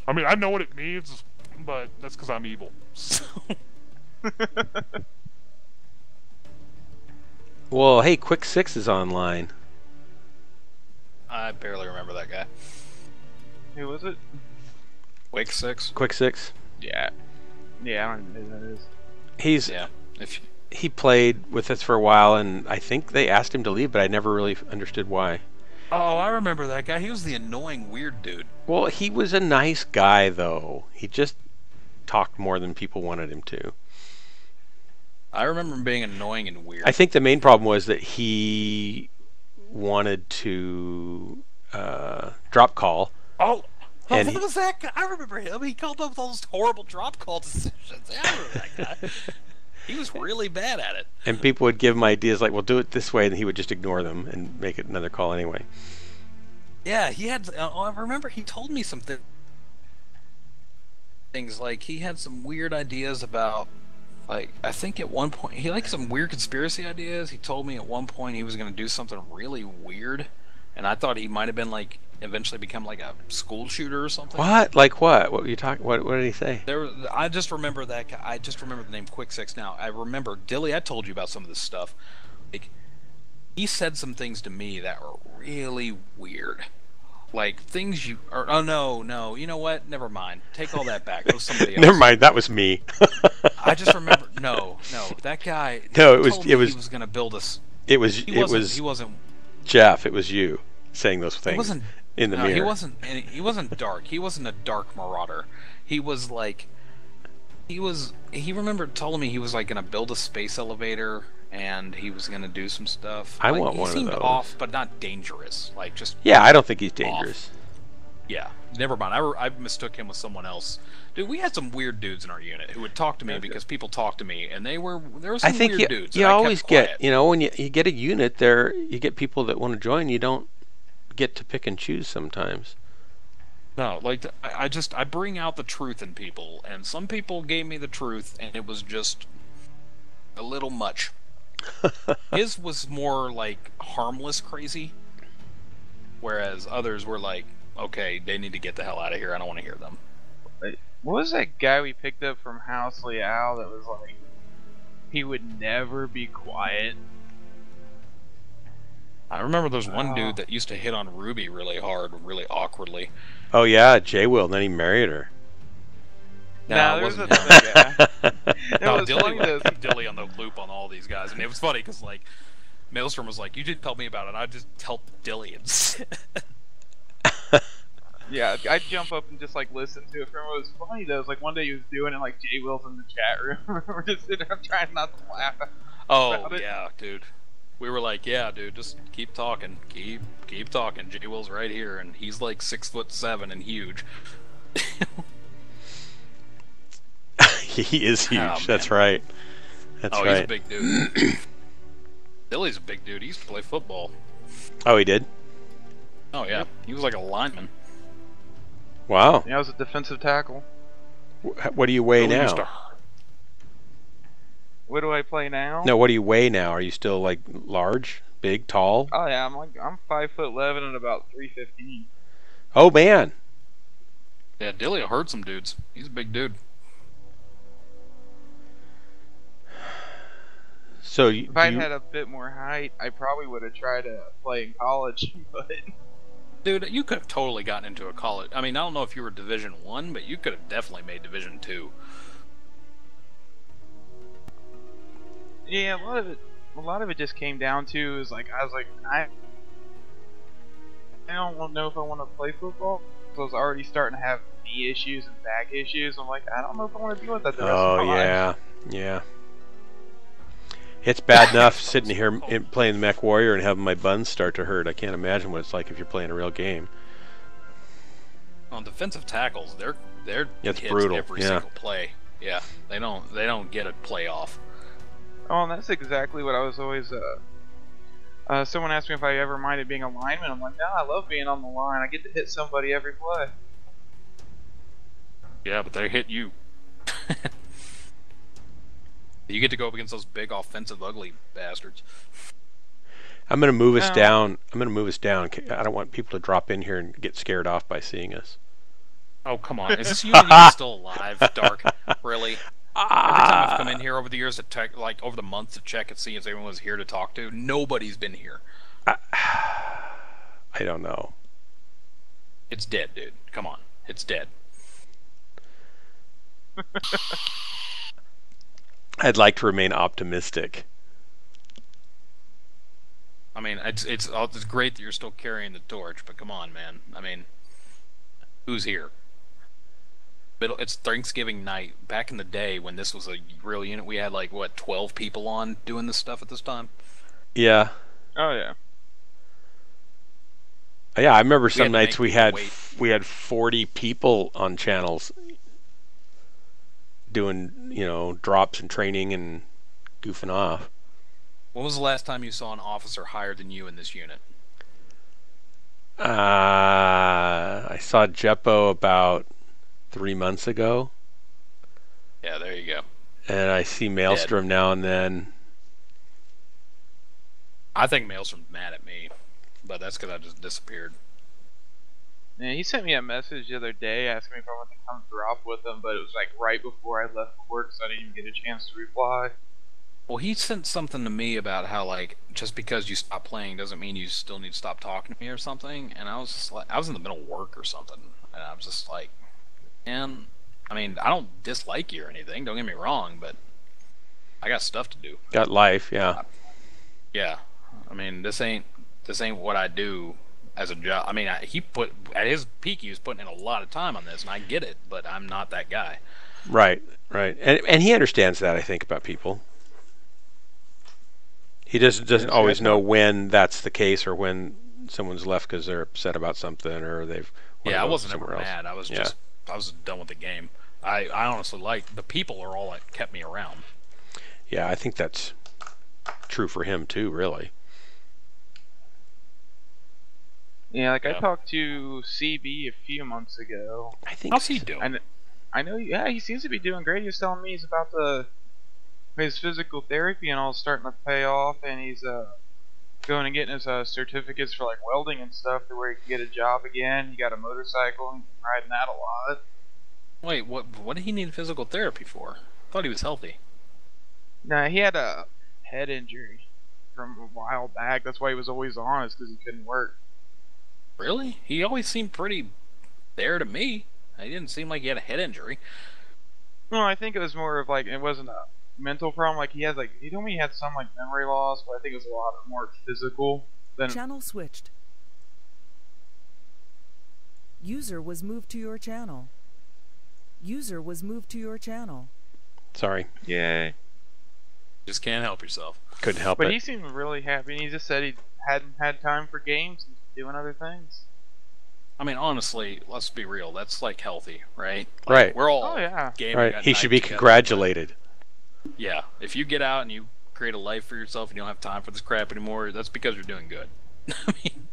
Speaker 4: I mean, I know what it means, but that's because I'm evil. So,
Speaker 2: Well, hey, Quick 6 is online.
Speaker 1: I barely remember that guy.
Speaker 3: Who was it?
Speaker 1: Wake 6?
Speaker 2: Quick 6.
Speaker 3: Yeah. Yeah, I don't even know who that is.
Speaker 2: He's
Speaker 1: Yeah. If
Speaker 2: he played with us for a while, and I think they asked him to leave, but I never really understood why.
Speaker 1: Oh, I remember that guy. He was the annoying weird dude.
Speaker 2: Well, he was a nice guy, though. He just talked more than people wanted him to.
Speaker 1: I remember him being annoying and weird.
Speaker 2: I think the main problem was that he wanted to drop call.
Speaker 1: Oh,
Speaker 2: And
Speaker 1: what
Speaker 2: he-
Speaker 1: was that guy? I remember him. He called up with all those horrible drop call decisions. I remember that guy. He was really bad at it.
Speaker 2: And people would give him ideas like, well, do it this way, and he would just ignore them and make it another call anyway.
Speaker 1: Yeah, he had. I remember he told me some things like he had some weird ideas about. Like, I think at one point he liked some weird conspiracy ideas. He told me at one point he was going to do something really weird, and I thought he might have been like eventually become like a school shooter or something.
Speaker 2: What? Like what? What were you talking? What did he say?
Speaker 1: I just remember that guy. I just remember the name Quick Six now. I remember Dilly. I told you about some of this stuff. Like, he said some things to me that were really weird. Like things you. Or, oh no. You know what? Never mind. Take all that back. It was somebody else.
Speaker 2: Never mind. That was me.
Speaker 1: I just remember. No. That guy.
Speaker 2: No, it
Speaker 1: told me
Speaker 2: was.
Speaker 1: He was going to build us.
Speaker 2: It was.
Speaker 1: He wasn't.
Speaker 2: Jeff. It was you saying those things.
Speaker 1: He wasn't
Speaker 2: in the
Speaker 1: no,
Speaker 2: mirror.
Speaker 1: He wasn't dark. He wasn't a dark marauder. He was like. He remembered telling me he was like going to build a space elevator and he was going to do some stuff.
Speaker 2: I
Speaker 1: like,
Speaker 2: want one of
Speaker 1: He seemed
Speaker 2: those.
Speaker 1: off, but not dangerous. Like just.
Speaker 2: Yeah, I don't think he's dangerous.
Speaker 1: Yeah, never mind. I mistook him with someone else. Dude, we had some weird dudes in our unit who would talk to me because people talked to me, and there were some
Speaker 2: I think
Speaker 1: weird dudes.
Speaker 2: you
Speaker 1: and I
Speaker 2: always
Speaker 1: kept
Speaker 2: get,
Speaker 1: quiet.
Speaker 2: you know, when you get a unit there, you get people that want to join. You don't get to pick and choose sometimes.
Speaker 1: No, like I bring out the truth in people, and some people gave me the truth, and it was just a little much. His was more like harmless crazy, whereas others were like, okay, they need to get the hell out of here. I don't want to hear them.
Speaker 3: What was that guy we picked up from House Liao that was like, he would never be quiet?
Speaker 1: I remember there's one
Speaker 3: Oh.
Speaker 1: dude that used to hit on Ruby really hard, really awkwardly.
Speaker 2: Oh yeah, Jay will. And then he married her.
Speaker 3: No,
Speaker 1: it
Speaker 3: there was
Speaker 1: wasn't
Speaker 3: another
Speaker 1: him.
Speaker 3: guy. It
Speaker 1: No,
Speaker 3: was
Speaker 1: Dilly
Speaker 3: funny though.
Speaker 1: was Dilly on the loop on all these guys, and it was funny because like Maelstrom was like, "You didn't tell me about it. I just tell Dilly." And
Speaker 3: Yeah, I'd jump up and just like listen to it. From it was funny though. It was like one day he was doing it, like Jay Will's in the chat room. We're just sitting there trying not to laugh.
Speaker 1: oh
Speaker 3: About it.
Speaker 1: yeah, dude. We were like, "Yeah, dude, just keep talking, keep talking." Jay Will's right here, and he's like 6'7" and huge.
Speaker 2: He is huge.
Speaker 1: Oh,
Speaker 2: That's
Speaker 1: man.
Speaker 2: right. That's
Speaker 1: oh,
Speaker 2: right.
Speaker 1: he's a big dude. Dilly's a big dude. He used to play football.
Speaker 2: Oh, he did.
Speaker 1: Oh yeah, he was like a lineman.
Speaker 2: Wow.
Speaker 3: Yeah, I was a defensive tackle.
Speaker 2: What do you weigh
Speaker 1: Dilly used
Speaker 2: now?
Speaker 1: to-
Speaker 3: What do I play now?
Speaker 2: No, what do you weigh now? Are you still like large, big, tall?
Speaker 3: Oh yeah, I'm 5'11" and about 315.
Speaker 2: Oh man.
Speaker 1: Yeah, Dilly will hurt some dudes. He's a big dude.
Speaker 2: So
Speaker 3: If I'd had a bit more height, I probably would have tried to play in college, but
Speaker 1: Dude, you could have totally gotten into a college. I mean, I don't know if you were Division 1, but you could have definitely made Division 2.
Speaker 3: yeah, a lot of it just came down to is like I don't know if I want to play football. I was already starting to have knee issues and back issues. I'm like, I don't know if I want to deal with that the rest
Speaker 2: Oh
Speaker 3: of my life.
Speaker 2: yeah, yeah. It's bad enough sitting here playing the Mech Warrior and having my buns start to hurt. I can't imagine what it's like if you're playing a real game.
Speaker 1: On defensive tackles, they're
Speaker 2: It's
Speaker 1: hits
Speaker 2: brutal.
Speaker 1: every
Speaker 2: Yeah.
Speaker 1: single play. Yeah, they don't get a play off.
Speaker 3: Oh, and that's exactly what I was always. Someone asked me if I ever minded being a lineman. I'm like, no, I love being on the line. I get to hit somebody every play.
Speaker 4: Yeah, but they hit you.
Speaker 1: You get to go up against those big, offensive, ugly bastards.
Speaker 2: I'm going to move us
Speaker 3: No.
Speaker 2: down. I'm going to move us down. I don't want people to drop in here and get scared off by seeing us.
Speaker 4: Oh, come on. Is this unit even still alive, Dark?
Speaker 1: Really? Every time I've come in here over the years to check, like over the months to check and see if anyone was here to talk to, nobody's been here.
Speaker 2: I don't know.
Speaker 1: It's dead, dude. Come on, it's dead.
Speaker 2: I'd like to remain optimistic.
Speaker 1: I mean, it's great that you're still carrying the torch, but come on, man. I mean, who's here? It's Thanksgiving night. Back in the day when this was a real unit, we had like what 12 people on doing this stuff at this time.
Speaker 2: Yeah.
Speaker 3: Oh yeah.
Speaker 2: Yeah, I remember
Speaker 1: had
Speaker 2: some
Speaker 1: to
Speaker 2: nights
Speaker 1: make
Speaker 2: we
Speaker 1: people
Speaker 2: had
Speaker 1: wait.
Speaker 2: 40 people on channels doing, drops and training and goofing off.
Speaker 1: When was the last time you saw an officer higher than you in this unit?
Speaker 2: I saw Jeppo about 3 months ago,
Speaker 1: Yeah, there you go.
Speaker 2: and I see Maelstrom now and then.
Speaker 1: I think Maelstrom's mad at me, but that's because I just disappeared.
Speaker 3: Yeah, he sent me a message the other day asking me if I wanted to come drop with him, but it was like right before I left for work, so I didn't even get a chance to reply.
Speaker 1: Well, he sent something to me about how, like, just because you stop playing doesn't mean you still need to stop talking to me or something. And I was just like, I was in the middle of work or something, and I was just like, man, I mean, I don't dislike you or anything. Don't get me wrong, but I got stuff to do.
Speaker 2: Got life, yeah.
Speaker 1: Yeah, I mean, this ain't what I do as a job. I mean, he put at his peak, he was putting in a lot of time on this, and I get it, but I'm not that guy.
Speaker 2: Right. And he understands that, I think, about people. He doesn't always know when that's the case or when someone's left because they're upset about something or they've
Speaker 1: Yeah, I wasn't ever
Speaker 2: somewhere else.
Speaker 1: mad. I was
Speaker 2: Yeah.
Speaker 1: I was done with the game. I honestly like the people are all that kept me around.
Speaker 2: Yeah, I think that's true for him too, really.
Speaker 3: Yeah, like I
Speaker 1: Yeah.
Speaker 3: talked to CB a few months ago.
Speaker 2: I think
Speaker 1: How's he doing?
Speaker 3: I know, yeah, he seems to be doing great. He was telling me he's about to his physical therapy and all starting to pay off, and he's going and getting his certificates for like welding and stuff to where he can get a job again. He got a motorcycle and he's riding that a lot.
Speaker 1: Wait, what did he need physical therapy for? I thought he was healthy.
Speaker 3: Nah, he had a head injury from a while back. That's why he was always on, is because he couldn't work.
Speaker 1: Really? He always seemed pretty there to me. He didn't seem like he had a head injury.
Speaker 3: No, I think it was more of like it wasn't a mental problem. Like he told me he had some like memory loss, but I think it was a lot more physical than.
Speaker 5: Channel switched. User was moved to your channel. User was moved to your channel.
Speaker 2: Sorry,
Speaker 3: Yeah.
Speaker 1: Just can't help yourself.
Speaker 2: couldn't help
Speaker 3: But
Speaker 2: it.
Speaker 3: he seemed really happy, and he just said he hadn't had time for games and doing other things.
Speaker 1: I mean, honestly, let's be real. That's like healthy, right? Like,
Speaker 2: Right.
Speaker 1: We're all
Speaker 3: Oh, yeah.
Speaker 1: gaming
Speaker 2: Right,
Speaker 1: at
Speaker 2: he
Speaker 1: night
Speaker 2: should be
Speaker 1: together,
Speaker 2: congratulated.
Speaker 1: but yeah, if you get out and you create a life for yourself and you don't have time for this crap anymore, that's because you're doing good. I mean,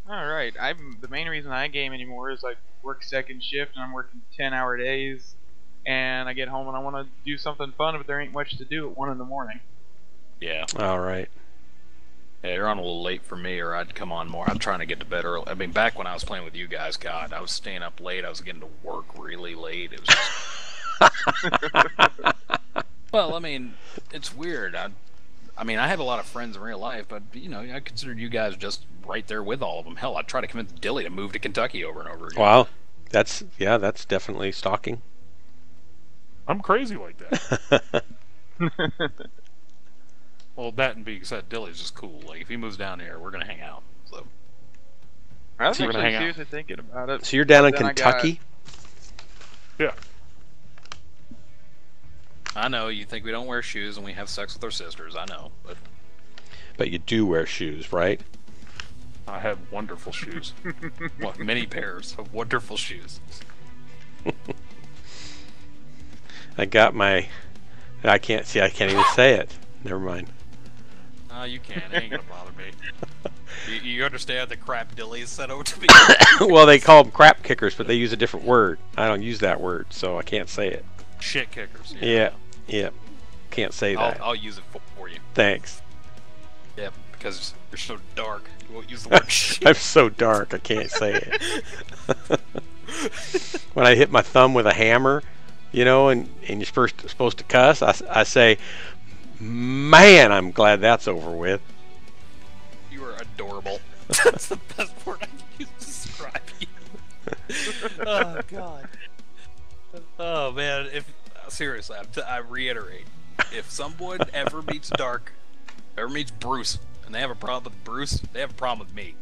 Speaker 3: All right. The main reason I game anymore is like work second shift, and I'm working 10-hour days, and I get home and I want to do something fun, but there ain't much to do at 1 in the morning.
Speaker 1: yeah.
Speaker 2: All right.
Speaker 1: Yeah, you're on a little late for me, or I'd come on more. I'm trying to get to bed early. I mean, back when I was playing with you guys, God, I was staying up late. I was getting to work really late. It was just... Well, I mean, it's weird. I mean, I have a lot of friends in real life, but, you know, I consider you guys just right there with all of them. Hell, I'd try to convince Dilly to move to Kentucky over and over again.
Speaker 2: Wow, that's definitely stalking.
Speaker 4: I'm crazy like that. Well, that and being said, Dilly's just cool. Like, if he moves down here, we're gonna hang out. So,
Speaker 3: I was
Speaker 2: So
Speaker 4: we're gonna
Speaker 3: actually
Speaker 4: hang out.
Speaker 3: seriously thinking about it.
Speaker 2: So you're down in
Speaker 3: Then I got-
Speaker 2: Kentucky?
Speaker 4: Yeah.
Speaker 1: I know you think we don't wear shoes and we have sex with our sisters. I know, but
Speaker 2: But you do wear shoes, right?
Speaker 4: I have wonderful shoes.
Speaker 1: what, many pairs of wonderful shoes.
Speaker 2: I got my. I can't see. I can't even say it. Never mind.
Speaker 1: You can't. It ain't gonna bother me. You understand the crap Dilly's sent over to me?
Speaker 2: Well, they call them crap kickers, but they use a different word. I don't use that word, so I can't say it.
Speaker 1: Shit kickers.
Speaker 2: Yeah. Can't say that.
Speaker 1: I'll use it for you.
Speaker 2: Thanks.
Speaker 1: Yeah, because you're so dark. You won't use the word shit.
Speaker 2: I'm so dark, I can't say it. When I hit my thumb with a hammer, you know, and you're supposed to cuss, I say, man, I'm glad that's over with.
Speaker 1: You are adorable. That's the best word I can use to describe you. Oh God. Oh man. If seriously, I reiterate, if someone ever meets Dark, ever meets Bruce, and they have a problem with Bruce, they have a problem with me.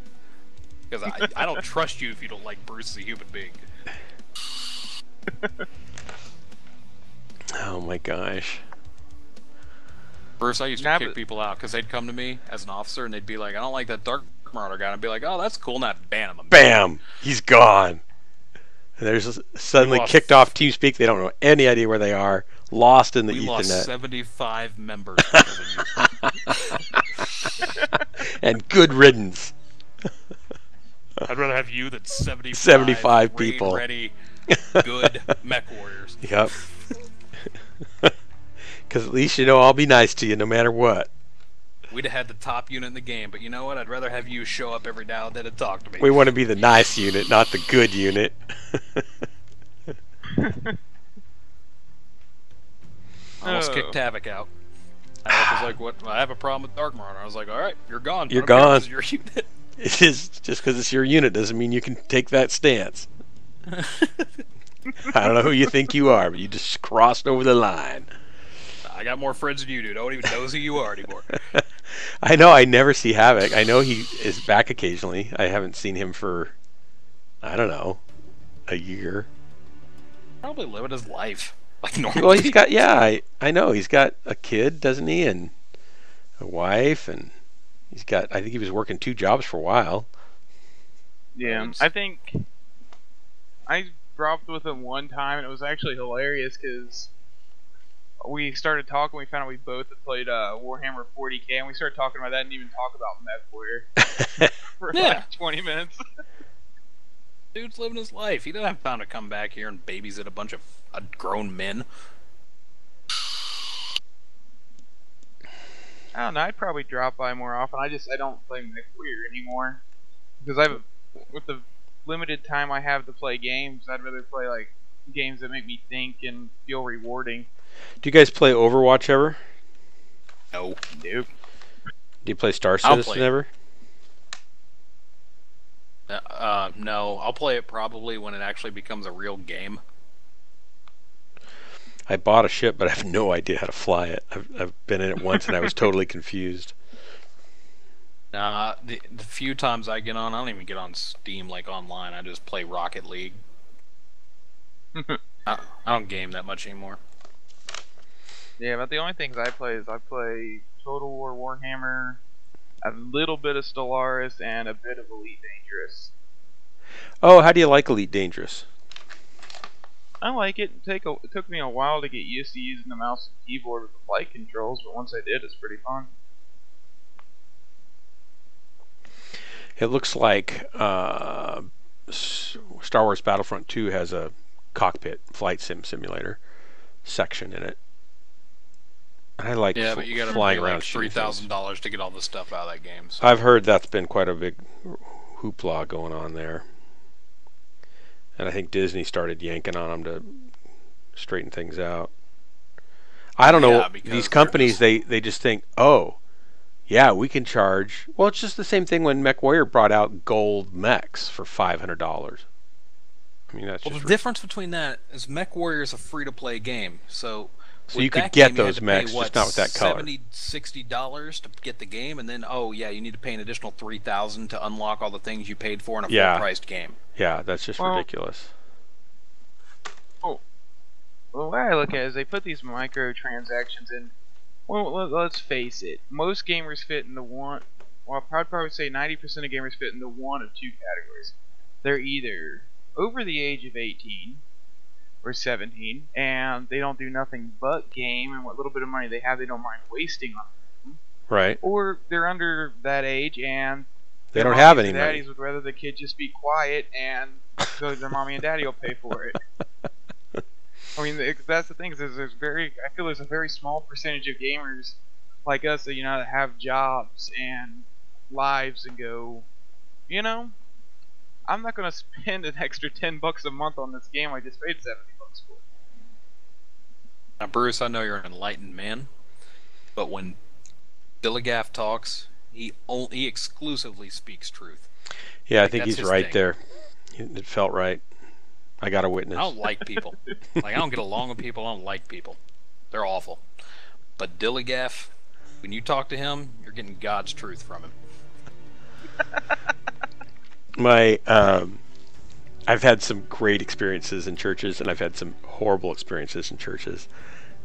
Speaker 1: Because I don't trust you if you don't like Bruce as a human being.
Speaker 2: Oh my gosh.
Speaker 1: Bruce, I used to
Speaker 3: Nah,
Speaker 1: kick
Speaker 3: but-
Speaker 1: people out because they'd come to me as an officer and they'd be like, I don't like that Dark Marauder guy. And I'd be like, oh, that's cool. And I'd ban him.
Speaker 2: Bam! He's gone. And they're just suddenly
Speaker 4: lost-
Speaker 2: kicked off TeamSpeak. They don't know any idea where they are. Lost in the
Speaker 1: We
Speaker 2: Ethernet.
Speaker 1: lost 75 members because of you.
Speaker 2: And good riddance.
Speaker 4: I'd rather have you than
Speaker 2: 75 people.
Speaker 1: Ready, good mech warriors.
Speaker 2: Yep. Because at least you know I'll be nice to you no matter what.
Speaker 1: We'd have had the top unit in the game, but you know what? I'd rather have you show up every now and then and talk to me.
Speaker 2: We want to be the nice unit, not the good unit.
Speaker 1: I almost
Speaker 3: Oh.
Speaker 1: kicked Havoc out. Havoc was like, "What? I have a problem with Dark Marauder." I was like, "All right, you're gone.
Speaker 2: You're
Speaker 1: I don't care,
Speaker 2: gone.
Speaker 1: this is your unit."
Speaker 2: It is just because it's your unit doesn't mean you can take that stance. I don't know who you think you are, but you just crossed over the line.
Speaker 1: I got more friends than you do. No one even knows who you are anymore.
Speaker 2: I know I never see Havoc. I know he is back occasionally. I haven't seen him for, I don't know, a year.
Speaker 1: Probably living his life like normally.
Speaker 2: Well, he's got, yeah, I know. He's got a kid, doesn't he? And a wife, and he's got, I think he was working 2 jobs for a while.
Speaker 3: Yeah, I think I dropped with him one time, and it was actually hilarious because we started talking. We found out we both had played Warhammer 40k, and we started talking about that, and didn't even talk about Mech Warrior for
Speaker 1: Yeah.
Speaker 3: like 20 minutes.
Speaker 1: Dude's living his life. He doesn't have time to come back here and babysit a bunch of grown men.
Speaker 3: I don't know. I'd probably drop by more often. I don't play Mech Warrior anymore because with the limited time I have to play games, I'd rather play like games that make me think and feel rewarding.
Speaker 2: Do you guys play Overwatch ever?
Speaker 1: No.
Speaker 3: Nope.
Speaker 2: Do you play Star
Speaker 1: I'll
Speaker 2: Citizen
Speaker 1: play it.
Speaker 2: ever?
Speaker 1: No. I'll play it probably when it actually becomes a real game.
Speaker 2: I bought a ship, but I have no idea how to fly it. I've been in it once, and I was totally confused.
Speaker 1: The few times I get on, I don't even get on Steam like online. I just play Rocket League. I don't game that much anymore.
Speaker 3: Yeah, but the only things I play is I play Total War Warhammer, a little bit of Stellaris, and a bit of Elite Dangerous.
Speaker 2: Oh, how do you like Elite Dangerous?
Speaker 3: I like it. It took me a while to get used to using the mouse and keyboard with the flight controls, but once I did, it's pretty fun.
Speaker 2: It looks like Star Wars Battlefront 2 has a cockpit flight simulator section in it. I like
Speaker 1: But you gotta
Speaker 2: flying
Speaker 1: pay
Speaker 2: around
Speaker 1: like
Speaker 2: shooting things.
Speaker 1: $3,000 to get all the stuff out of that game. So.
Speaker 2: I've heard that's been quite a big hoopla going on there. And I think Disney started yanking on them to straighten things out. I don't know.
Speaker 1: because
Speaker 2: These
Speaker 1: they're
Speaker 2: companies,
Speaker 1: just-
Speaker 2: they just think, oh, yeah, we can charge. Well, it's just the same thing when Mech Warrior brought out gold mechs for $500. I mean, that's
Speaker 1: Well,
Speaker 2: just
Speaker 1: the difference between that is Mech Warrior is a free-to-play game. So
Speaker 2: So
Speaker 1: With
Speaker 2: you could
Speaker 1: that
Speaker 2: get
Speaker 1: game, you had
Speaker 2: those
Speaker 1: to pay,
Speaker 2: mechs,
Speaker 1: what,
Speaker 2: just not with that color.
Speaker 1: $60 to get the game, and then you need to pay an additional $3,000 to unlock all the things you paid for in a full-priced game.
Speaker 2: Yeah, that's just ridiculous.
Speaker 3: Well, the way I look at it is they put these microtransactions in. Well, let's face it. Most gamers fit into one. Well, I'd probably say 90% of gamers fit into one of two categories. They're either over the age of 18 or 17, and they don't do nothing but game, and what little bit of money they have, they don't mind wasting on them.
Speaker 2: Right.
Speaker 3: Or they're under that age and
Speaker 2: they don't have any
Speaker 3: daddies
Speaker 2: money.
Speaker 3: would rather the kid just be quiet, and so their mommy and daddy will pay for it. I mean, that's the thing. Is I feel there's a very small percentage of gamers like us that that have jobs and lives and go, I'm not gonna spend an extra $10 a month on this game I just paid $70 for.
Speaker 1: Now, Bruce, I know you're an enlightened man, but when Dilligaff talks, he exclusively speaks truth.
Speaker 2: Yeah, I think
Speaker 1: that's
Speaker 2: he's
Speaker 1: his
Speaker 2: right
Speaker 1: thing.
Speaker 2: there. It felt right. I got a witness.
Speaker 1: I don't like people. I don't get along with people. I don't like people. They're awful. But Dilligaff, when you talk to him, you're getting God's truth from him.
Speaker 2: I've had some great experiences in churches, and I've had some horrible experiences in churches.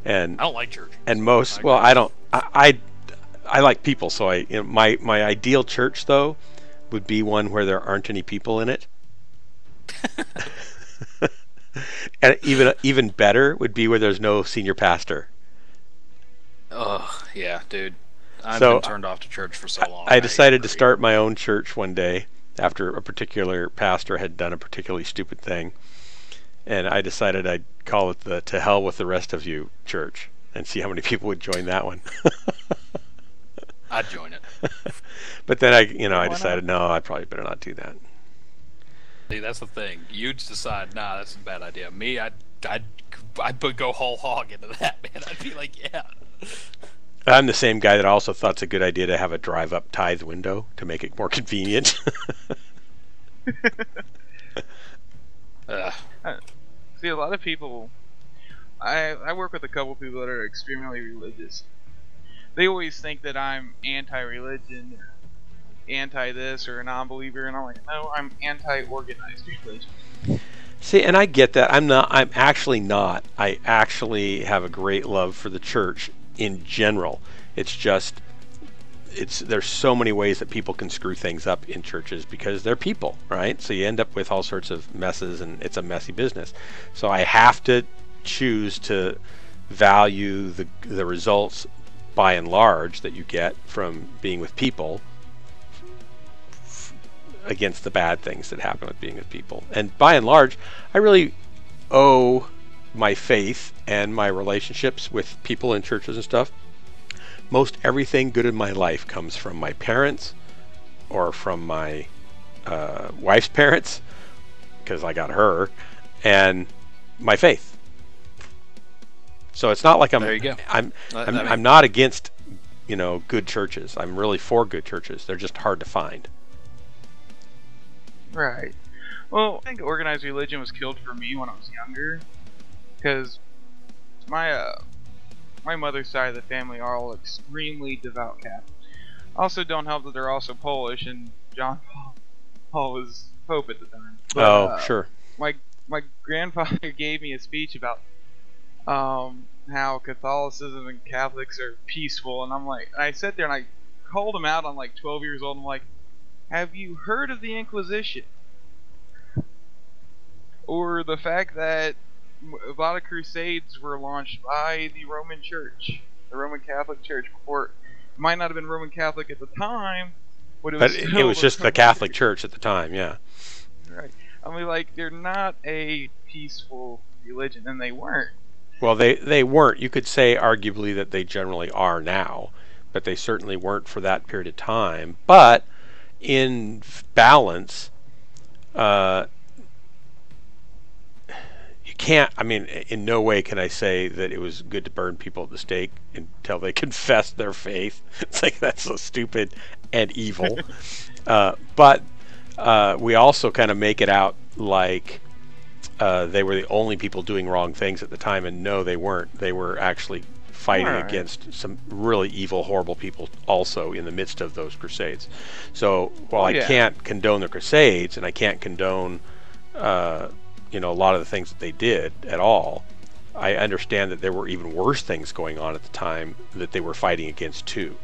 Speaker 2: And
Speaker 4: I don't like church.
Speaker 2: And most, well, I don't. I like people, so my ideal church though would be one where there aren't any people in it. And even better would be where there's no senior pastor.
Speaker 1: Oh, yeah, dude. I've
Speaker 2: So
Speaker 1: been turned off to church for so long.
Speaker 2: I decided to
Speaker 1: agree.
Speaker 2: start my own church one day after a particular pastor had done a particularly stupid thing. And I decided I'd call it the "To Hell with the Rest of You" church and see how many people would join that one.
Speaker 1: I'd join it.
Speaker 2: But then I decided, no, I probably better not do that.
Speaker 1: See, that's the thing. You'd decide, nah, that's a bad idea. Me, I'd go whole hog into that, man. I'd be like, yeah.
Speaker 2: I'm the same guy that also thought it's a good idea to have a drive-up tithe window to make it more convenient.
Speaker 3: See, a lot of people. I work with a couple people that are extremely religious. They always think that I'm anti-religion, or anti-this, or a non-believer, and I'm like, no, I'm anti-organized religion.
Speaker 2: See, and I get that. I'm actually not. I actually have a great love for the church in general. It's just, there's so many ways that people can screw things up in churches because they're people, right? So you end up with all sorts of messes, and it's a messy business. So I have to choose to value the results by and large that you get from being with people against the bad things that happen with being with people. And by and large, I really owe my faith and my relationships with people in churches and stuff. Most everything good in my life comes from my parents or from my wife's parents, because I got her, and my faith. So it's not like
Speaker 1: There you go.
Speaker 2: I'm not against good churches. I'm really for good churches. They're just hard to find.
Speaker 3: Right. Well, I think organized religion was killed for me when I was younger, because my mother's side of the family are all extremely devout Catholics. Also, don't help that they're also Polish, and John Paul was Pope at the time. But,
Speaker 2: sure.
Speaker 3: My grandfather gave me a speech about how Catholicism and Catholics are peaceful, and I sat there and I called him out on 12 years old. And I'm like, have you heard of the Inquisition? Or the fact that a lot of crusades were launched by the Roman Church, the Roman Catholic Church, before it might not have been Roman Catholic at the time, but it was
Speaker 2: just the Catholic Church at the time, yeah.
Speaker 3: Right. I mean, they're not a peaceful religion, and they weren't.
Speaker 2: Well, they weren't. You could say arguably that they generally are now, but they certainly weren't for that period of time. But in balance, you can't, in no way can I say that it was good to burn people at the stake until they confessed their faith. It's like, that's so stupid and evil. But we also kind of make it out like they were the only people doing wrong things at the time, and no, they weren't. They were actually fighting
Speaker 3: Right.
Speaker 2: against some really evil, horrible people also in the midst of those crusades. So while I
Speaker 3: Yeah.
Speaker 2: can't condone the crusades, and I can't condone a lot of the things that they did at all, I understand that there were even worse things going on at the time that they were fighting against too.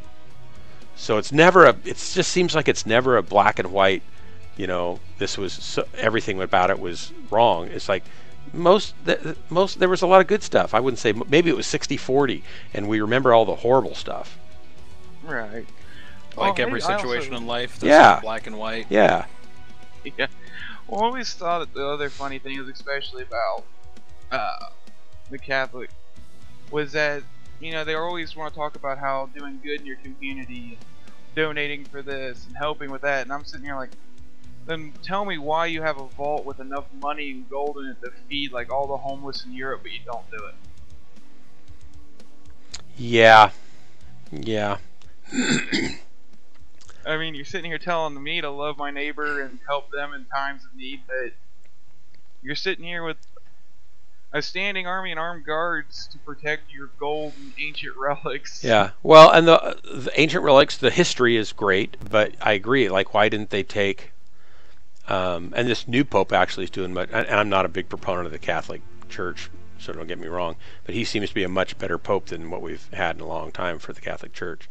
Speaker 2: So it's never it just seems like it's never a black and white, this was everything about it was wrong. It's like most there was a lot of good stuff. I wouldn't say, maybe it was 60-40, and we remember all the horrible stuff.
Speaker 3: Right.
Speaker 1: Like
Speaker 3: Well,
Speaker 1: every
Speaker 3: I
Speaker 1: situation
Speaker 3: also-
Speaker 1: in life,
Speaker 2: Yeah.
Speaker 1: that's black and white.
Speaker 2: Yeah.
Speaker 3: Yeah. Well, I always thought that the other funny thing is, especially about the Catholic, was that they always want to talk about how doing good in your community, and donating for this and helping with that, and I'm sitting here like, then tell me why you have a vault with enough money and gold in it to feed like all the homeless in Europe, but you don't do it.
Speaker 2: Yeah. Yeah.
Speaker 3: I mean, you're sitting here telling me to love my neighbor and help them in times of need, but you're sitting here with a standing army and armed guards to protect your gold and ancient relics.
Speaker 2: Yeah. Well, and the ancient relics, the history is great, but I agree. Like, why didn't they take? And this new pope actually is doing much. And I'm not a big proponent of the Catholic Church, so don't get me wrong. But he seems to be a much better pope than what we've had in a long time for the Catholic Church.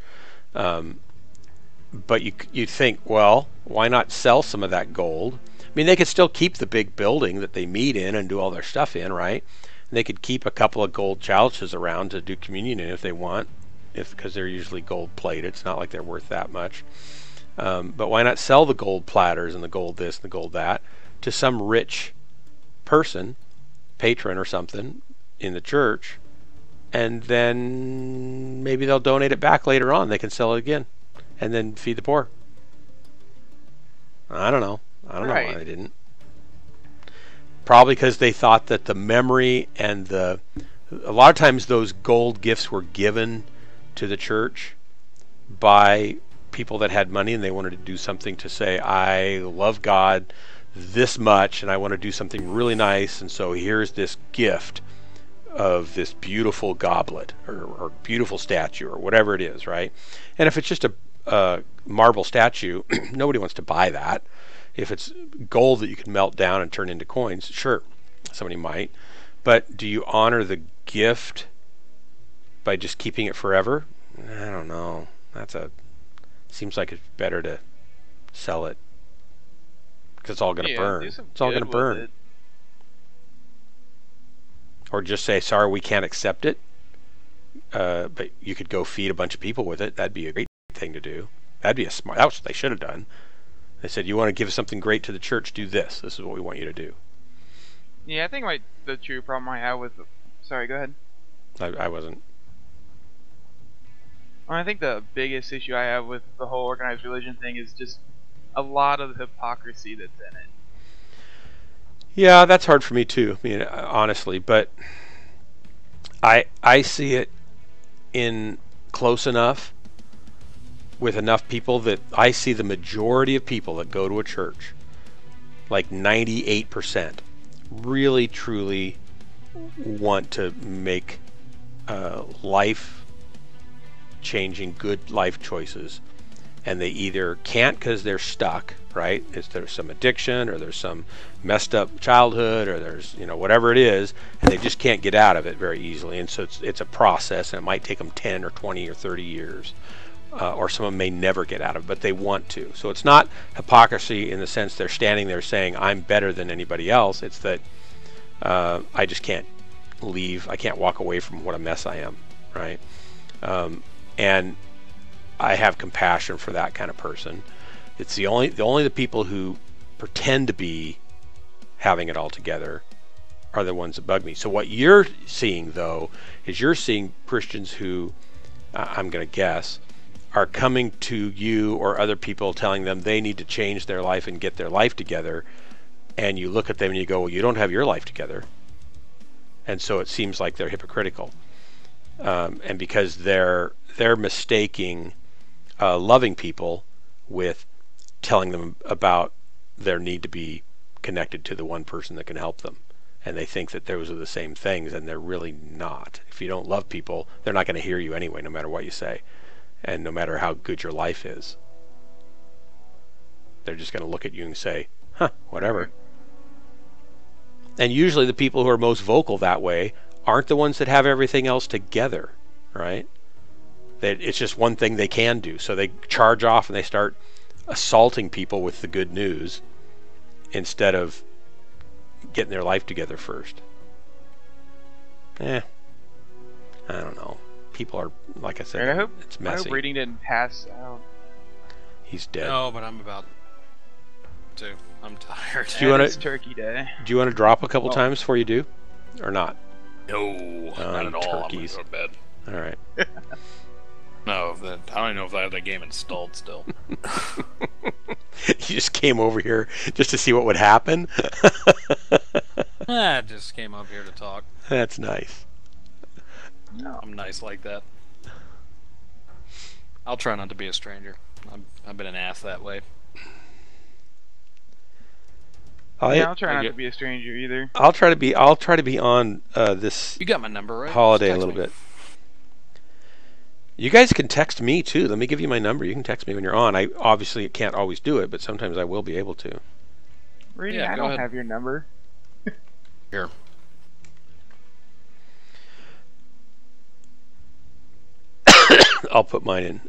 Speaker 2: But you'd think, well, why not sell some of that gold? I mean, they could still keep the big building that they meet in and do all their stuff in, right? And they could keep a couple of gold chalices around to do communion in if they want, because they're usually gold plated. It's not like they're worth that much. But why not sell the gold platters and the gold this and the gold that to some rich person, patron or something in the church, and then maybe they'll donate it back later on. They can sell it again and then feed the poor. I don't know. I don't know why they didn't. Probably because they thought that the memory and a lot of times those gold gifts were given to the church by people that had money, and they wanted to do something to say, I love God this much and I want to do something really nice, and so here's this gift of this beautiful goblet or beautiful statue or whatever it is, right? And if it's just a marble statue, nobody wants to buy that. If it's gold that you can melt down and turn into coins, sure, somebody might. But do you honor the gift by just keeping it forever? I don't know. Seems like it's better to sell it, because it's all going to burn. It's all going to burn. Or just say, sorry, we can't accept it. But you could go feed a bunch of people with it. That'd be a great thing to do. That's what they should have done. They said, you want to give something great to the church, do this. This is what we want you to do.
Speaker 3: Yeah, I think the true problem I have with... Sorry, go ahead.
Speaker 2: I wasn't.
Speaker 3: I think the biggest issue I have with the whole organized religion thing is just a lot of the hypocrisy that's in it.
Speaker 2: Yeah, that's hard for me too. I mean, honestly, but I see it in close enough with enough people that I see the majority of people that go to a church, like 98%, really truly want to make life changing good life choices, and they either can't because they're stuck, right? There's some addiction, or there's some messed up childhood, or there's whatever it is, and they just can't get out of it very easily. And so it's a process, and it might take them 10 or 20 or 30 years, or some of them may never get out of it, but they want to. So it's not hypocrisy in the sense they're standing there saying I'm better than anybody else. It's that I just can't leave. I can't walk away from what a mess I am, right? And I have compassion for that kind of person. It's the only people who pretend to be having it all together are the ones that bug me. So what you're seeing, though, is you're seeing Christians who, I'm going to guess, are coming to you or other people telling them they need to change their life and get their life together, and you look at them and you go, well, you don't have your life together. And so it seems like they're hypocritical. And because they're mistaking loving people with telling them about their need to be connected to the one person that can help them. and they think that those are the same things, and they're really not. If you don't love people, they're not going to hear you anyway, no matter what you say, and no matter how good your life is. They're just going to look at you and say, huh, whatever. And usually the people who are most vocal that way aren't the ones that have everything else together, right? That it's just one thing they can do. So they charge off and they start assaulting people with the good news instead of getting their life together first. I don't know. People are, like I said, it's messy.
Speaker 3: I hope Reading didn't pass out.
Speaker 2: He's dead.
Speaker 1: No, but I'm about to. I'm tired.
Speaker 3: It's Turkey Day.
Speaker 2: Do you want to drop a couple times before you do? Or not?
Speaker 1: No, not at all.
Speaker 2: Turkeys.
Speaker 1: I'm gonna go to bed.
Speaker 2: All right.
Speaker 4: No, I don't even know if I have that game installed still.
Speaker 2: You just came over here just to see what would happen?
Speaker 1: I just came up here to talk.
Speaker 2: That's nice.
Speaker 3: No.
Speaker 1: I'm nice like that. I'll try not to be a stranger. I've been an ass that way.
Speaker 3: I'll try not to be a stranger either.
Speaker 2: I'll try to be on this
Speaker 1: You got my number, right?
Speaker 2: holiday a
Speaker 1: Just
Speaker 2: little
Speaker 1: text
Speaker 2: bit. You guys can text me too. Let me give you my number. You can text me when you're on. I obviously can't always do it, but sometimes I will be able to.
Speaker 3: Reading,
Speaker 1: Yeah,
Speaker 3: I
Speaker 1: go
Speaker 3: don't
Speaker 1: ahead.
Speaker 3: have your number.
Speaker 1: Here.
Speaker 2: I'll put mine in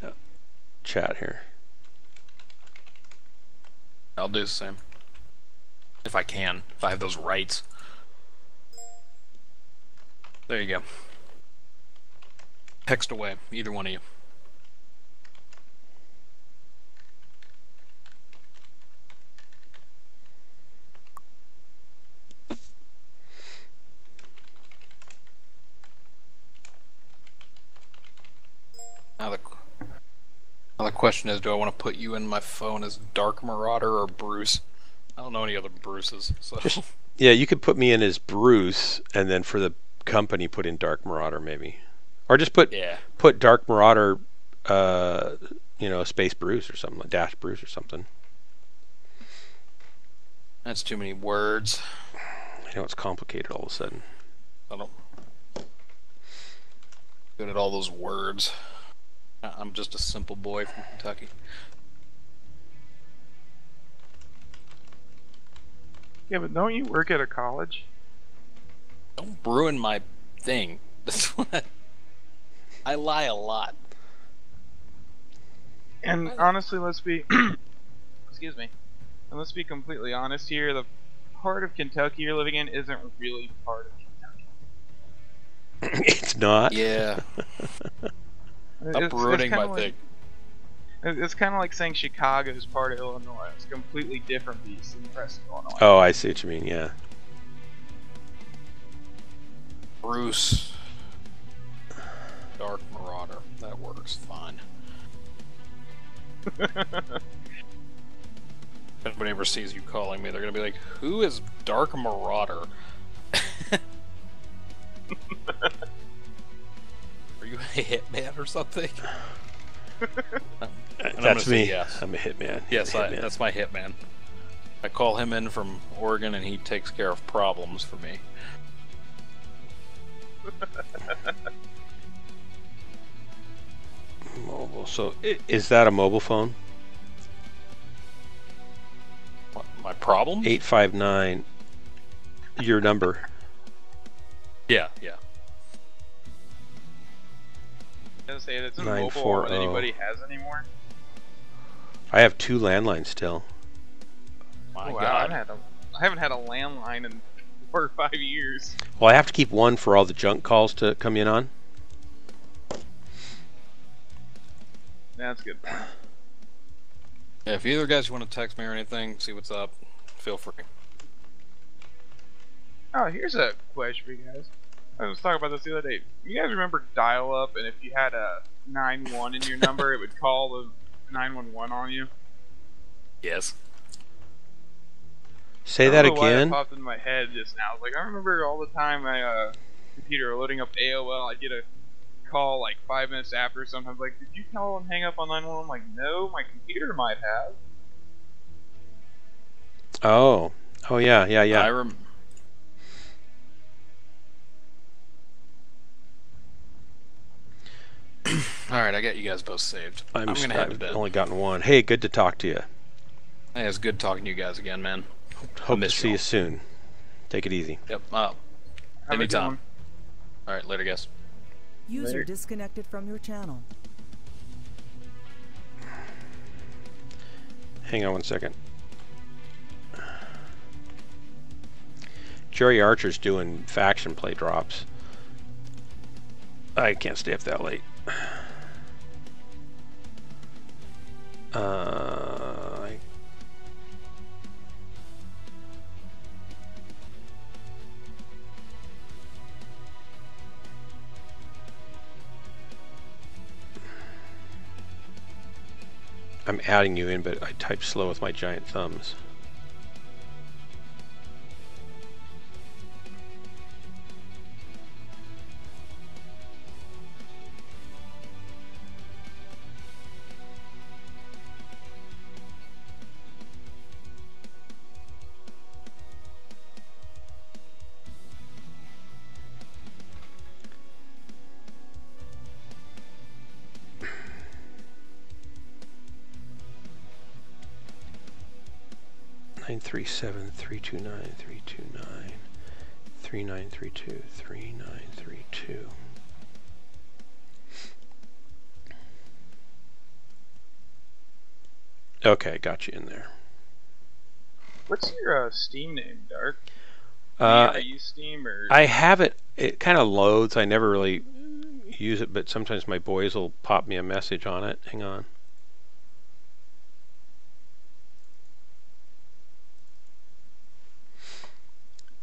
Speaker 2: chat here.
Speaker 1: I'll do the same. If I can. If I have those rights. There you go. Text away, either one of you. Now the question is, do I want to put you in my phone as Dark Marauder or Bruce? I don't know any other Bruces, so...
Speaker 2: Yeah, you could put me in as Bruce, and then for the company put in Dark Marauder maybe. Or just put Dark Marauder, Space Bruce or something, like Dash Bruce or something.
Speaker 1: That's too many words.
Speaker 2: I know it's complicated all of a sudden.
Speaker 1: I don't... Good at all those words. I'm just a simple boy from Kentucky.
Speaker 3: Yeah, but don't you work at a college?
Speaker 1: Don't ruin my thing. That's what I lie a lot.
Speaker 3: And honestly, let's be excuse me. And let's be completely honest here, the part of Kentucky you're living in isn't really part of Kentucky.
Speaker 2: It's not?
Speaker 1: Yeah. Stop ruining my thing.
Speaker 3: It's kind of like saying Chicago is part of Illinois. It's a completely different beast than the rest of Illinois.
Speaker 2: Oh, I see what you mean, yeah.
Speaker 1: Bruce. Dark Marauder. That works fine. If anybody ever sees you calling me, they're going to be like, who is Dark Marauder? Are you a hitman or something?
Speaker 2: That's me.
Speaker 1: Yes.
Speaker 2: I'm a hitman.
Speaker 1: Yes,
Speaker 2: Hitman.
Speaker 1: that's my hitman. I call him in from Oregon and he takes care of problems for me.
Speaker 2: Mobile. So, is that a mobile phone?
Speaker 1: What, my problem?
Speaker 2: 859. Your number.
Speaker 1: Yeah.
Speaker 3: I was gonna say, that's a mobile more than anybody has anymore.
Speaker 2: I have 2 landlines still.
Speaker 1: My
Speaker 3: Wow,
Speaker 1: God.
Speaker 3: I haven't had a landline in 4 or 5 years.
Speaker 2: Well, I have to keep one for all the junk calls to come in on.
Speaker 3: That's good.
Speaker 1: Yeah, if either guys want to text me or anything, see what's up, feel free.
Speaker 3: Oh, here's a question for you guys. I was talking about this the other day. You guys remember dial-up, and if you had a 9-1 in your number, it would call the 911 on you?
Speaker 1: Yes.
Speaker 2: Say that
Speaker 3: I don't know why
Speaker 2: again.
Speaker 3: that popped into my head just now. Like, I remember all the time my computer loading up AOL, I'd get a call like 5 minutes after. Sometimes like, did you call and hang up on 911? I'm like, no, my computer might have.
Speaker 2: Oh, yeah.
Speaker 1: All right, I got you guys both saved. I'm gonna head to
Speaker 2: I've
Speaker 1: bed.
Speaker 2: only gotten one. Hey, good to talk to you.
Speaker 1: Hey, it's good talking to you guys again, man.
Speaker 2: Hope to
Speaker 1: miss
Speaker 2: see
Speaker 1: y'all.
Speaker 2: you soon. Take it easy.
Speaker 1: Yep.
Speaker 3: Have a good
Speaker 1: Anytime.
Speaker 3: one.
Speaker 1: All right, later, guys.
Speaker 5: User
Speaker 3: Later.
Speaker 5: disconnected from your channel.
Speaker 2: Hang on one second. Jerry Archer's doing faction play drops. I can't stay up that late. I'm adding you in, but I type slow with my giant thumbs. Nine three seven 329 329 3932 3932. Okay, got you in there.
Speaker 3: What's your Steam name, Dark? Do you ever use Steam or?
Speaker 2: I have it. It kind of loads. I never really use it, but sometimes my boys will pop me a message on it. Hang on.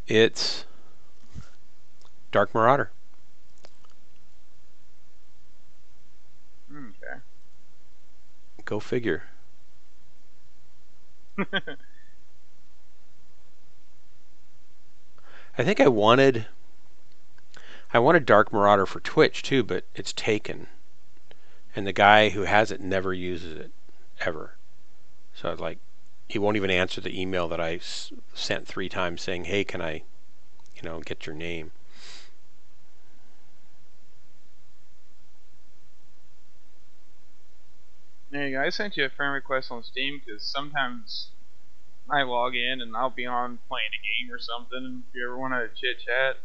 Speaker 2: It's Dark Marauder.
Speaker 3: Okay.
Speaker 2: Go figure. I think I wanted Dark Marauder for Twitch too, but it's taken. And the guy who has it never uses it ever. So I was like, he won't even answer the email that I sent 3 times saying, "Hey, can I, get your name?"
Speaker 3: There you go. I sent you a friend request on Steam because sometimes I log in and I'll be on playing a game or something. And if you ever want to chit chat,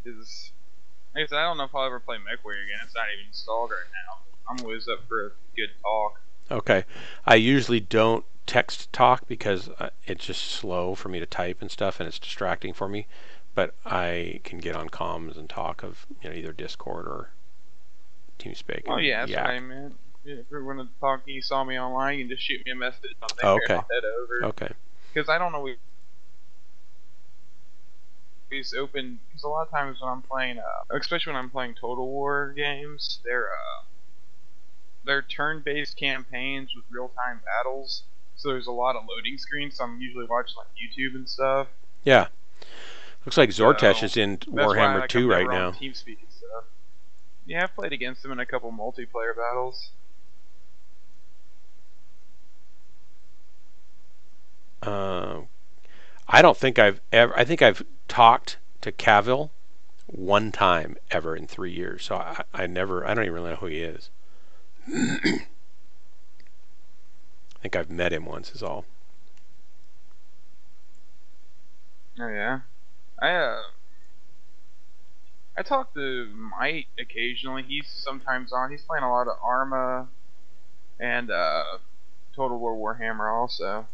Speaker 3: because like I said, I don't know if I'll ever play MechWarrior again. It's not even installed right now. I'm always up for a good talk.
Speaker 2: Okay. I usually don't text talk because it's just slow for me to type and stuff, and it's distracting for me. But I can get on comms and talk of either Discord or TeamSpeak.
Speaker 3: Oh yeah, that's
Speaker 2: Yak.
Speaker 3: what I meant. If you want to talk and you saw me online, you can just shoot me a message on there.
Speaker 2: Oh, okay.
Speaker 3: And I'll head over.
Speaker 2: Okay.
Speaker 3: Because I don't know. He's open because a lot of times when I'm playing, especially when I'm playing Total War games, they're turn-based campaigns with real-time battles. So there's a lot of loading screens. So I'm usually watching like YouTube and stuff.
Speaker 2: Yeah. Looks like Zortesh is in
Speaker 3: That's why I
Speaker 2: Warhammer
Speaker 3: like
Speaker 2: 2 right
Speaker 3: on
Speaker 2: now.
Speaker 3: TeamSpeak and stuff. Yeah, I've played against them in a couple multiplayer battles.
Speaker 2: I don't think I've ever. I think I've talked to Cavill one time ever in 3 years. So I never. I don't even really know who he is. I think I've met him once. Is all.
Speaker 3: Oh yeah, I talk to Mike occasionally. He's sometimes on. He's playing a lot of Arma and Total War Warhammer also.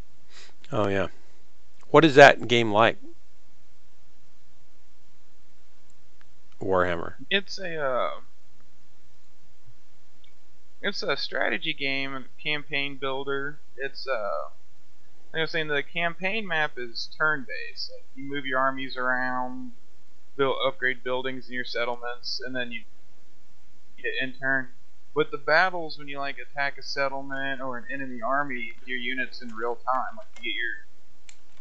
Speaker 2: Oh yeah. What is that game like? Warhammer.
Speaker 3: It's a strategy game and campaign builder. It's like I was saying, the campaign map is turn-based. Like, you move your armies around, upgrade buildings in your settlements, and then you hit in turn. But the battles, when you like attack a settlement or an enemy army, your units in real time. Like you get your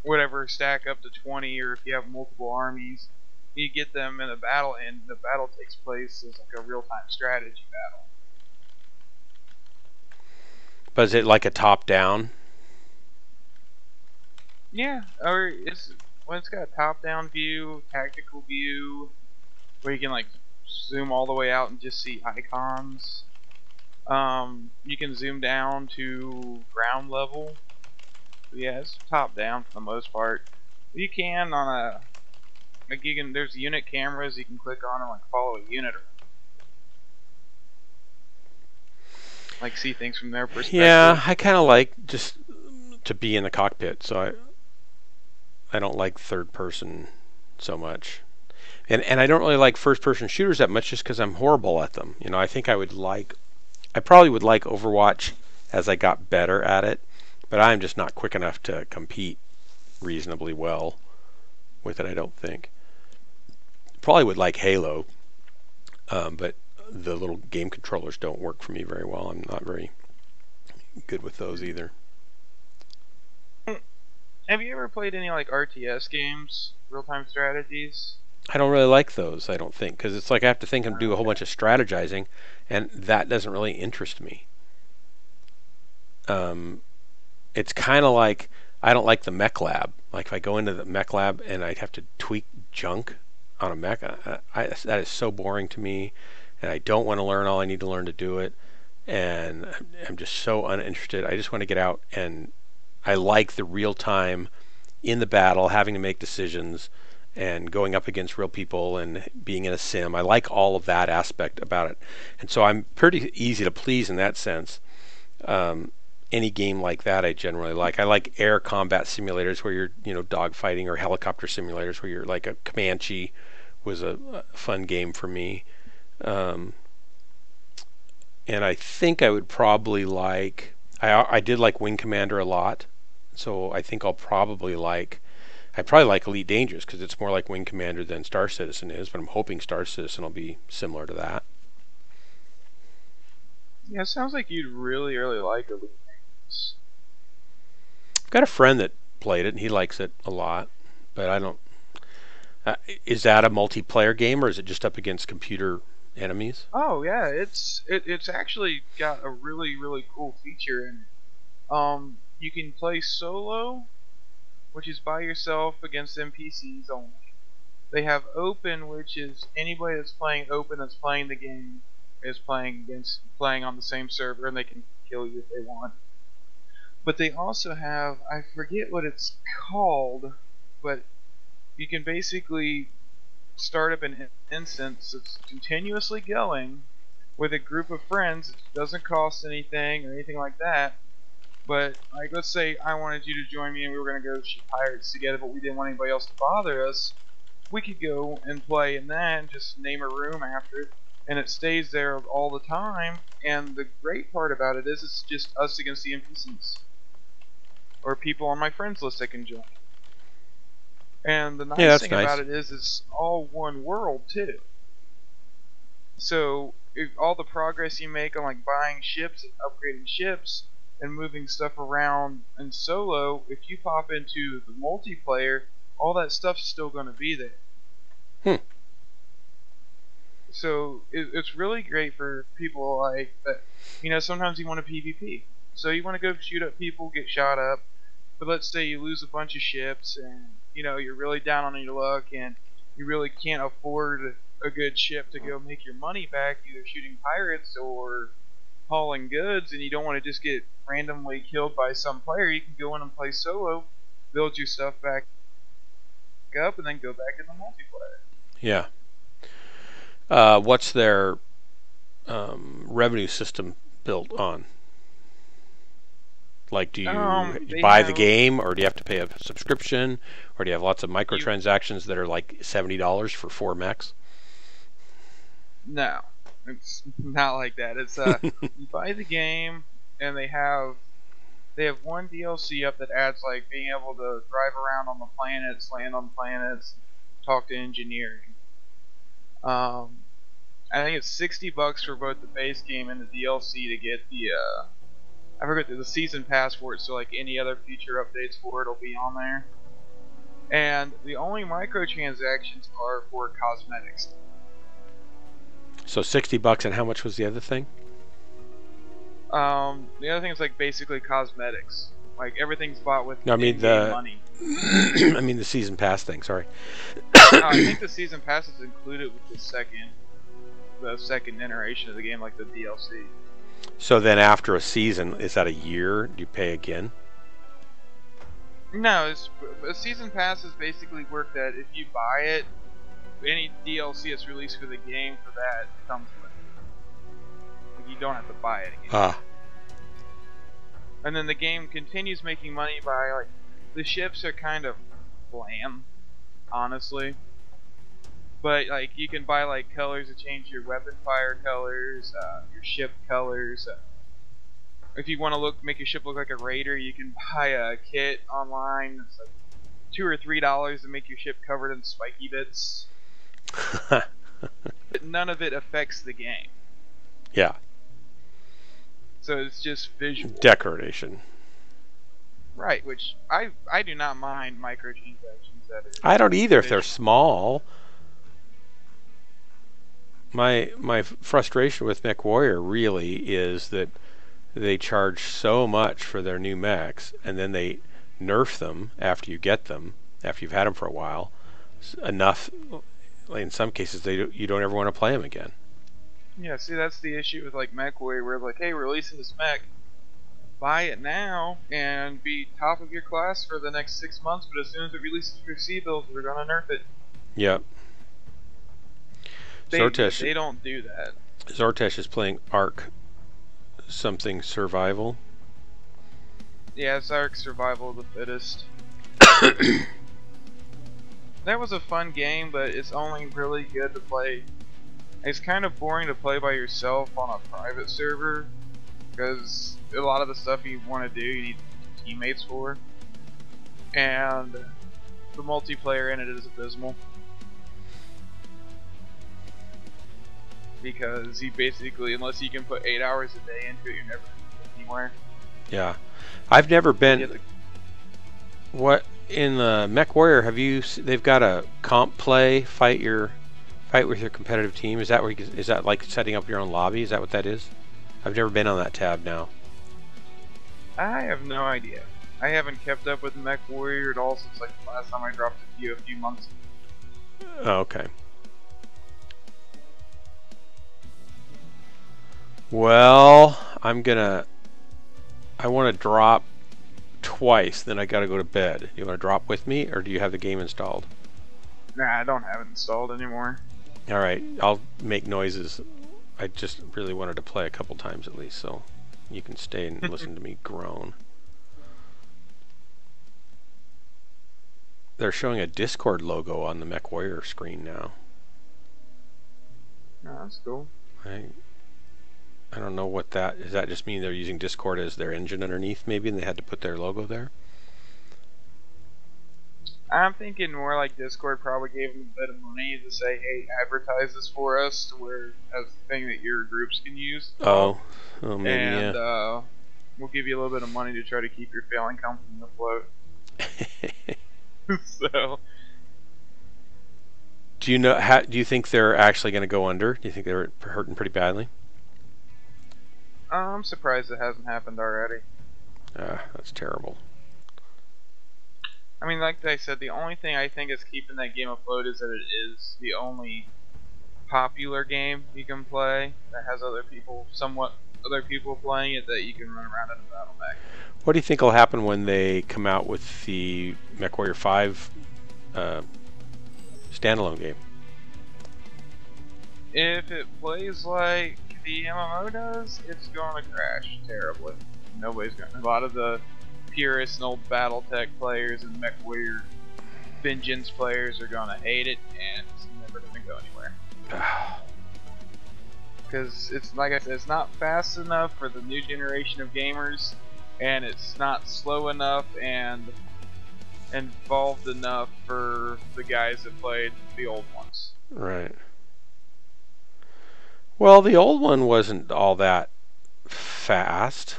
Speaker 3: whatever stack up to 20, or if you have multiple armies, you get them in a battle, and the battle takes place as like a real-time strategy battle.
Speaker 2: But is it like a top-down?
Speaker 3: Yeah, or it's got a top-down view, tactical view, where you can like zoom all the way out and just see icons. You can zoom down to ground level. Yeah, it's top down for the most part. You can on a like there's unit cameras you can click on and like follow a unit or like see things from their perspective.
Speaker 2: Yeah, I kind of like just to be in the cockpit, so I don't like third person so much. And I don't really like first person shooters that much just because I'm horrible at them. You know, I think I probably would like Overwatch as I got better at it, but I'm just not quick enough to compete reasonably well with it, I don't think. Probably would like Halo, but the little game controllers don't work for me very well. I'm not very good with those either.
Speaker 3: Have you ever played any like RTS games, real-time strategies?
Speaker 2: I don't really like those, I don't think, because it's like I have to think and do a whole bunch of strategizing, and that doesn't really interest me. It's kind of like I don't like the Mech Lab. Like if I go into the Mech Lab and I'd have to tweak junk on a mech, that is so boring to me, and I don't want to learn all I need to learn to do it, and I'm just so uninterested. I just want to get out, and I like the real time in the battle, having to make decisions, and going up against real people and being in a sim. I like all of that aspect about it. And so I'm pretty easy to please in that sense. Any game like that I generally like. I like air combat simulators where you're, dogfighting, or helicopter simulators where you're like a Comanche was a fun game for me. And I think I would probably like, I did like Wing Commander a lot. So I think I'd probably like Elite Dangerous because it's more like Wing Commander than Star Citizen is, but I'm hoping Star Citizen will be similar to that.
Speaker 3: Yeah, it sounds like you'd really, really like Elite Dangerous.
Speaker 2: I've got a friend that played it and he likes it a lot, but I don't. Is that a multiplayer game or is it just up against computer enemies?
Speaker 3: Oh yeah, it's actually got a really, really cool feature in it. You can play solo, which is by yourself against NPCs only. They have open, which is anybody that's playing open that's playing the game is playing on the same server, and they can kill you if they want. But they also have, I forget what it's called, but you can basically start up an instance that's continuously going with a group of friends. It doesn't cost anything or anything like that. But like, let's say I wanted you to join me and we were gonna go shoot pirates together, but we didn't want anybody else to bother us. We could go and play in that and just name a room after it, and it stays there all the time. And the great part about it is it's just us against the NPCs or people on my friends list that can join. And the nice thing about it is it's all one world too. So if all the progress you make on like buying ships and upgrading ships and moving stuff around in solo, if you pop into the multiplayer, all that stuff's still going to be there. So it's really great for people like that. Sometimes you want a PvP. So you want to go shoot up people, get shot up. But let's say you lose a bunch of ships and, you're really down on your luck and you really can't afford a good ship to go make your money back, either shooting pirates or hauling goods, and you don't want to just get randomly killed by some player. You can go in and play solo, build your stuff back up, and then go back in the multiplayer.
Speaker 2: Yeah. What's their revenue system built on? Like, do you buy the game, or do you have to pay a subscription, or do you have lots of microtransactions that are like $70 for 4 mechs?
Speaker 3: No, it's not like that. It's you buy the game, and they have one DLC up that adds like being able to drive around on the planets, land on planets, talk to engineering. I think it's $60 for both the base game and the DLC to get the I forget the season pass for it, so like any other future updates for it will be on there. And the only microtransactions are for cosmetics.
Speaker 2: So $60, and how much was the other thing?
Speaker 3: The other thing is like basically cosmetics. Like everything's bought with
Speaker 2: in-game
Speaker 3: money.
Speaker 2: I mean the season pass thing. Sorry.
Speaker 3: No, I think the season pass is included with the second. the second iteration of the game, like the DLC.
Speaker 2: So then after a season, is that a year? Do you pay again?
Speaker 3: No, a season pass is basically work that if you buy it, any DLC that's released for the game for that comes with it. Like, you don't have to buy it again.
Speaker 2: Ah,
Speaker 3: And then the game continues making money by, like, the ships are kind of bland, honestly. But, like, you can buy, like, colors to change your weapon fire colors, your ship colors. If you want to make your ship look like a raider, you can buy a kit online. It's like $2 or $3 to make your ship covered in spiky bits. But none of it affects the game.
Speaker 2: yeah,
Speaker 3: So it's just visual.
Speaker 2: decoration.
Speaker 3: Right, which I do not mind microtransactions that are
Speaker 2: I don't either if they're
Speaker 3: visual.
Speaker 2: small. My frustration with MechWarrior really is that they charge so much for their new mechs, and then they nerf them after you get them, after you've had them for a while, enough. In some cases, you don't ever want to play them again.
Speaker 3: Yeah, see, that's the issue with like MechWarrior, where like, hey, we're releasing this mech, buy it now and be top of your class for the next 6 months. But as soon as it releases for C-bills, we're gonna nerf it.
Speaker 2: Yep.
Speaker 3: They don't do that.
Speaker 2: Zortesh is playing Ark something survival.
Speaker 3: Yeah, it's Ark Survival of the Fittest. That was a fun game, but it's only really good to play. It's kind of boring to play by yourself on a private server, because a lot of the stuff you want to do, you need teammates for. And the multiplayer in it is abysmal. Because you basically, unless you can put 8 hours a day into it, you're never going to get anywhere.
Speaker 2: Yeah, I've never
Speaker 3: You
Speaker 2: been.
Speaker 3: get the-
Speaker 2: What in the MechWarrior have you? They've got a comp play, fight with your competitive team. Is that where is that like setting up your own lobby? Is that what that is? I've never been on that tab now.
Speaker 3: I have no idea. I haven't kept up with MechWarrior at all since like the last time I dropped a few months ago.
Speaker 2: Oh, okay. Well, I want to drop twice, then I gotta go to bed. You want to drop with me, or do you have the game installed?
Speaker 3: Nah, I don't have it installed anymore.
Speaker 2: Alright, I'll make noises. I just really wanted to play a couple times at least, so you can stay and listen to me groan. They're showing a Discord logo on the MechWarrior screen now.
Speaker 3: No, that's cool.
Speaker 2: I don't know what that is. That just mean they're using Discord as their engine underneath, maybe, and they had to put their logo there?
Speaker 3: I'm thinking more like Discord probably gave them a bit of money to say, hey, advertise this for us, to where as a thing that your groups can use.
Speaker 2: Oh, maybe,
Speaker 3: And
Speaker 2: yeah.
Speaker 3: we'll give you a little bit of money to try to keep your failing company afloat. So,
Speaker 2: Do you think they're actually going to go under? Do you think they're hurting pretty badly?
Speaker 3: I'm surprised it hasn't happened already.
Speaker 2: That's terrible.
Speaker 3: I mean, like I said, the only thing I think is keeping that game afloat is that it is the only popular game you can play that has other people playing it that you can run around in a battle mech.
Speaker 2: What do you think will happen when they come out with the MechWarrior 5 standalone game?
Speaker 3: If it plays like the MMO does, it's going to crash terribly. Nobody's going to. A lot of the purists and old BattleTech players and MechWarrior Vengeance players are going to hate it, and it's never going to go anywhere. Because it's, like I said, it's not fast enough for the new generation of gamers, and it's not slow enough and involved enough for the guys that played the old ones.
Speaker 2: Right. Well, the old one wasn't all that fast,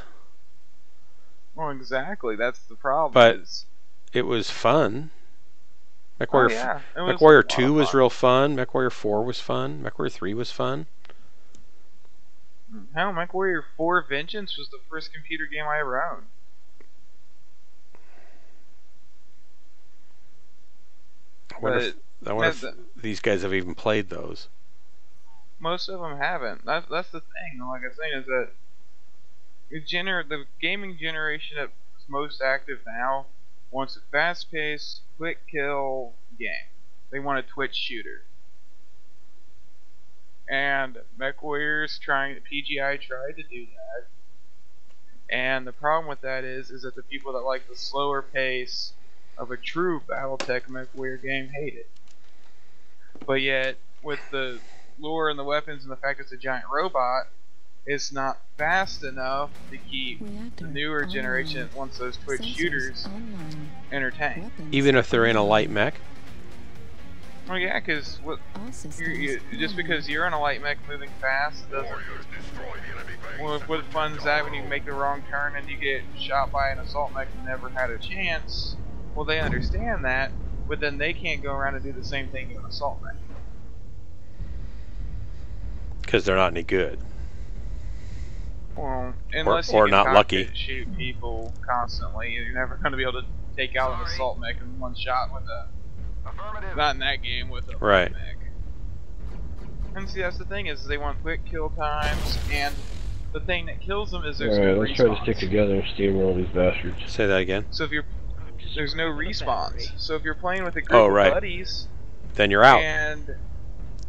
Speaker 3: Well, exactly. That's the problem.
Speaker 2: But
Speaker 3: is-
Speaker 2: it was fun.
Speaker 3: oh,
Speaker 2: MechWarrior,
Speaker 3: yeah, it was a
Speaker 2: MechWarrior
Speaker 3: lot
Speaker 2: 2
Speaker 3: of
Speaker 2: was
Speaker 3: fun.
Speaker 2: real fun. MechWarrior 4 was fun. MechWarrior 3 was fun.
Speaker 3: Hell, MechWarrior 4 Vengeance was the first computer game I ever owned.
Speaker 2: I wonder if these guys have even played those.
Speaker 3: most of them haven't. That's the thing. Like I was saying, is that the gaming generation that's most active now wants a fast-paced, quick-kill game. They want a Twitch shooter. And MechWarrior's PGI tried to do that. And the problem with that is that the people that like the slower pace of a true BattleTech MechWarrior game hate it. But yet, with the lure and the weapons and the fact it's a giant robot, it's not fast enough to keep the newer generation that wants those Twitch shooters entertained.
Speaker 2: Even if they're in a light mech?
Speaker 3: Oh yeah, because just because you're in a light mech moving fast doesn't. What fun is that when you make the wrong turn and you get shot by an assault mech and never had a chance? Well, they understand that, but then they can't go around and do the same thing to an assault mech.
Speaker 2: Because they're not any good.
Speaker 3: Well, unless
Speaker 2: or
Speaker 3: you can
Speaker 2: not lucky.
Speaker 3: Shoot people constantly, you're never going to be able to take out an assault mech in one shot with a. Not in that game with a
Speaker 2: right.
Speaker 3: mech. And see, that's the thing is they want quick kill times, and the thing that kills them is there's no respawns.
Speaker 6: Let's try to stick together and steamroll these bastards.
Speaker 2: Say that again.
Speaker 3: So if there's no respawns. So if you're playing with a group of buddies,
Speaker 2: then you're out.
Speaker 3: And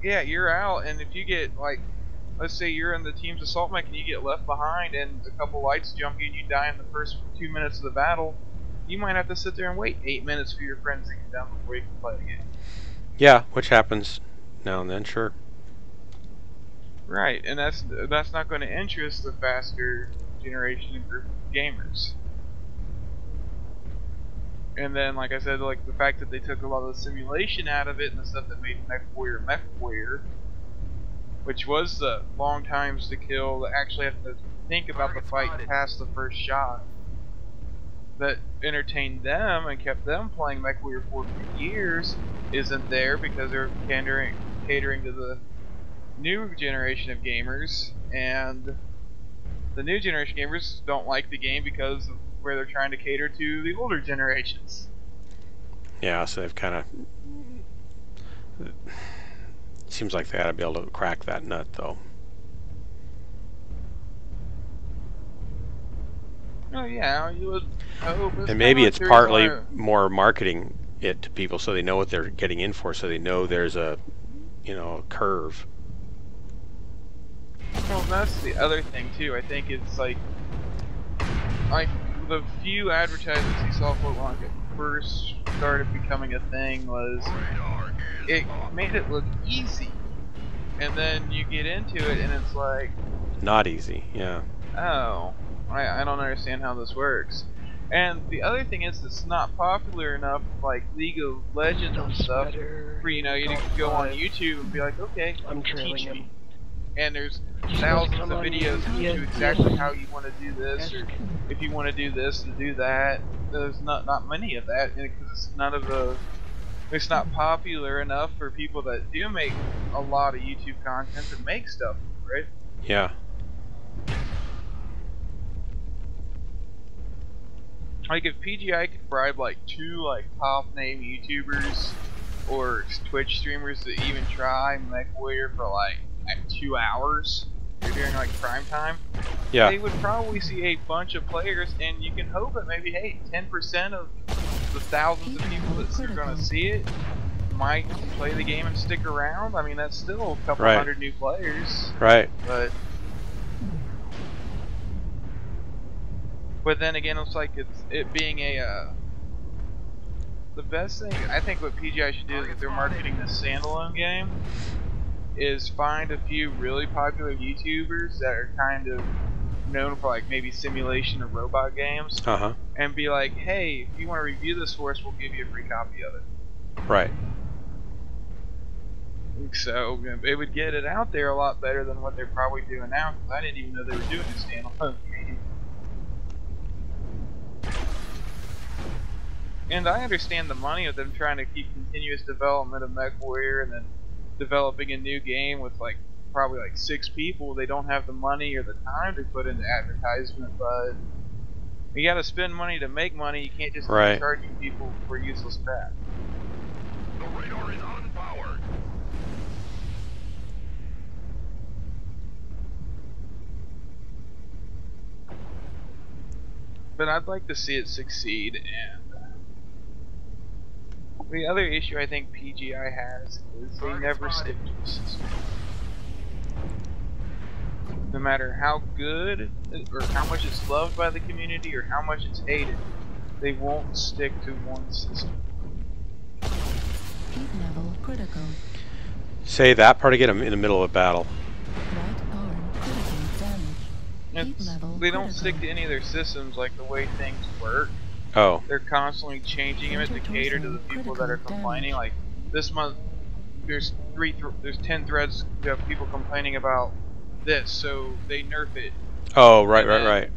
Speaker 3: yeah, you're out. And if you get like, let's say you're in the team's assault mech and you get left behind, and a couple lights jump you and you die in the first 2 minutes of the battle, you might have to sit there and wait 8 minutes for your friends to get down before you can play the game.
Speaker 2: Yeah, which happens now and then, sure.
Speaker 3: Right, and that's not going to interest the faster generation and group of gamers. And then, like I said, like the fact that they took a lot of the simulation out of it and the stuff that made MechWarrior, which was the long times to kill, that actually have to think about the fight past the first shot, that entertained them and kept them playing MechWarrior for years, isn't there because they're catering to the new generation of gamers, and the new generation gamers don't like the game because of where they're trying to cater to the older generations.
Speaker 2: Yeah, so they've kind of... Seems like they ought to be able to crack that nut, though.
Speaker 3: Oh yeah, you would hope.
Speaker 2: And maybe it's partly more marketing it to people so they know what they're getting in for, so they know there's a, a curve.
Speaker 3: Well, that's the other thing too. I think it's like the few advertisements you saw for when it first started becoming a thing was it made it look easy, and then you get into it and it's like
Speaker 2: not easy. Yeah.
Speaker 3: Oh, I don't understand how this works. And the other thing is it's not popular enough, like League of Legends and stuff, for you to go on YouTube and be like, okay, teach me. And there's thousands of videos that teach you exactly how you want to do this, or if you want to do this to do that. There's not many of that, because it's not popular enough for people that do make a lot of YouTube content to make stuff, right?
Speaker 2: Yeah.
Speaker 3: Like if PGI could bribe like 2 top name YouTubers or Twitch streamers to even try MechWarrior for like 2 hours during like prime time,
Speaker 2: yeah,
Speaker 3: they would probably see a bunch of players, and you can hope that maybe 10% of the thousands of people that are going to see it might play the game and stick around. I mean, that's still a couple hundred new players.
Speaker 2: Right.
Speaker 3: But then again, it's like it being the best thing. I think what PGI should do is, if they're marketing this standalone game, is find a few really popular YouTubers that are kind of known for like maybe simulation or robot games, and be like, hey, if you want to review this for us, we'll give you a free copy of it.
Speaker 2: Right.
Speaker 3: So it would get it out there a lot better than what they're probably doing now, because I didn't even know they were doing a standalone game. And I understand the money of them trying to keep continuous development of MechWarrior and then developing a new game with probably 6 people. They don't have the money or the time to put into advertisement, but you gotta spend money to make money. You can't just keep charging people for useless crap.
Speaker 7: The radar is unpowered.
Speaker 3: But I'd like to see it succeed. And the other issue I think PGI has is they never stick to the system. No matter how good or how much it's loved by the community or how much it's hated, they won't stick to one system.
Speaker 7: Heat level critical.
Speaker 2: Say that part again. I'm in the middle of a battle.
Speaker 7: Right arm critical damage. Heat level
Speaker 3: They don't
Speaker 7: critical.
Speaker 3: stick to any of their systems like the way things work.
Speaker 2: Oh,
Speaker 3: They're constantly changing them to cater to the people that are complaining. Like this month, there's 10 threads of people complaining about this, so they nerf it.
Speaker 2: oh, right,
Speaker 3: And
Speaker 2: right,
Speaker 3: then,
Speaker 2: right.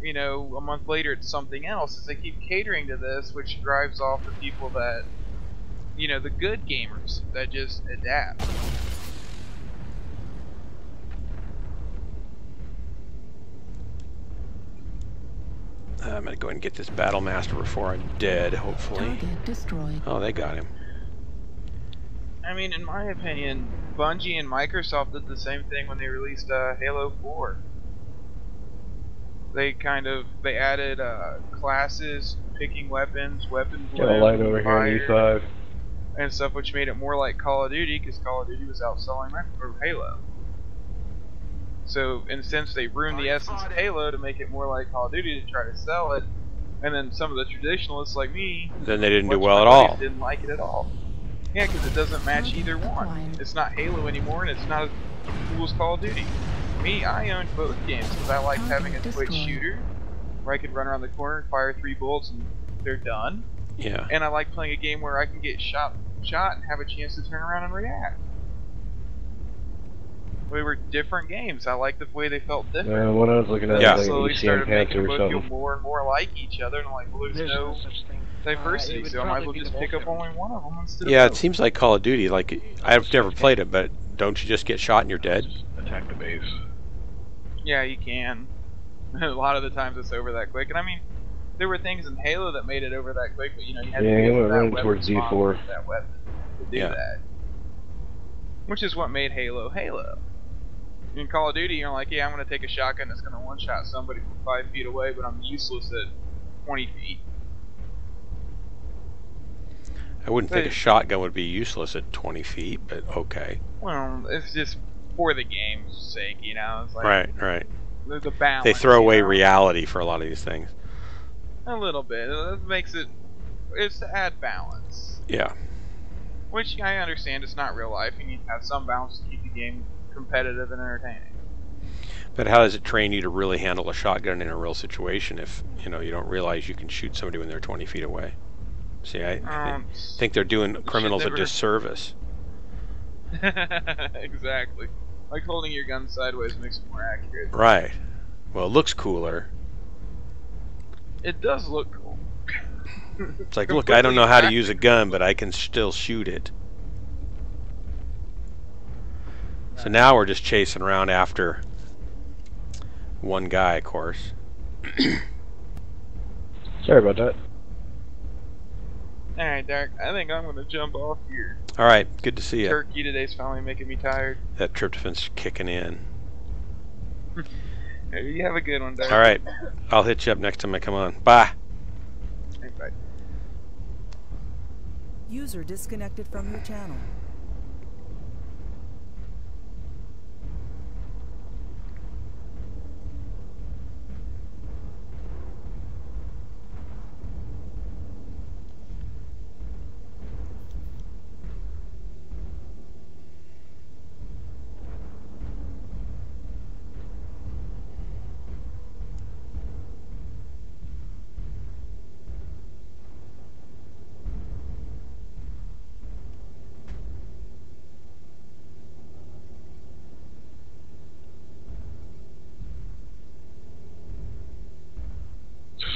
Speaker 3: You know, a month later it's something else. As they keep catering to this, which drives off the people that, you know, the good gamers that just adapt.
Speaker 2: I'm gonna go ahead and get this battle master before I'm dead. Hopefully.
Speaker 7: Target destroyed.
Speaker 2: Oh, they got him.
Speaker 3: I mean, in my opinion, Bungie and Microsoft did the same thing when they released Halo 4. They added classes, picking weapons, weapon
Speaker 6: Got a light over here on
Speaker 3: fire,
Speaker 6: E5.
Speaker 3: and stuff, which made it more like Call of Duty, because Call of Duty was outselling Halo. So, and since they ruined the essence of Halo to make it more like Call of Duty to try to sell it, and then some of the traditionalists like me,
Speaker 2: Then they didn't do
Speaker 3: bunch
Speaker 2: well
Speaker 3: of
Speaker 2: at
Speaker 3: my buddies
Speaker 2: all.
Speaker 3: didn't like it at all. Yeah, because it doesn't match either one. It's not Halo anymore, and it's not as cool as Call of Duty. Me, I owned both games because I liked having a quick shooter where I could run around the corner, fire 3 bullets, and they're done.
Speaker 2: Yeah.
Speaker 3: And I like playing a game where I can get shot and have a chance to turn around and react. They were different games. I liked the way they felt different.
Speaker 6: When I was looking at
Speaker 2: Yeah.
Speaker 6: it, like
Speaker 3: Slowly
Speaker 6: ECM
Speaker 3: started making
Speaker 6: Panther
Speaker 3: them
Speaker 6: or
Speaker 3: both feel
Speaker 6: something.
Speaker 3: more and more like each other, and I'm like, well, there's no diversity, so I might as well just pick up only one of them instead
Speaker 2: Yeah,
Speaker 3: of
Speaker 2: it
Speaker 3: both.
Speaker 2: seems like Call of Duty. Like, I've never played it, but don't you just get shot and you're dead?
Speaker 6: Attack the base.
Speaker 3: Yeah, you can. A lot of the times it's over that quick, and I mean, there were things in Halo that made it over that quick, but you know, you had
Speaker 6: Yeah,
Speaker 3: to
Speaker 6: he
Speaker 3: get
Speaker 6: went
Speaker 3: that
Speaker 6: running
Speaker 3: weapon
Speaker 6: towards
Speaker 3: spot
Speaker 6: D4.
Speaker 3: with that weapon to do
Speaker 2: Yeah.
Speaker 3: that. Which is what made Halo Halo. In Call of Duty, you're like, yeah, I'm gonna take a shotgun that's gonna one-shot somebody from 5 feet away, but I'm useless at 20 feet.
Speaker 2: I wouldn't think a
Speaker 3: But-
Speaker 2: shotgun would be useless at 20 feet, but okay.
Speaker 3: Well, it's just for the game's sake, you know. It's like
Speaker 2: Right, right.
Speaker 3: the balance.
Speaker 2: They throw away
Speaker 3: you know?
Speaker 2: reality for a lot of these things.
Speaker 3: A little bit. It makes it. It's to add balance.
Speaker 2: Yeah.
Speaker 3: Which I understand, it's not real life. You need to have some balance to keep the game competitive and entertaining.
Speaker 2: But how does it train you to really handle a shotgun in a real situation if, you know, you don't realize you can shoot somebody when they're 20 feet away? See, I think they're doing criminals a
Speaker 3: never-
Speaker 2: disservice.
Speaker 3: Exactly. Like holding your gun sideways makes it more accurate.
Speaker 2: Right. Well, it looks cooler.
Speaker 3: It does look cool.
Speaker 2: It's like, look, I don't know how to use a gun, but I can still shoot it. So now we're just chasing around after one guy, of course.
Speaker 6: Sorry about that.
Speaker 3: Alright, Derek, I think I'm gonna jump off here.
Speaker 2: All right, good to see you.
Speaker 3: Turkey today's finally making me tired.
Speaker 2: That tryptophan's kicking in.
Speaker 3: Hey, you have a good one, Derek.
Speaker 2: All right, I'll hit you up next time I come on. Bye.
Speaker 3: Hey, bye.
Speaker 5: User disconnected from your channel.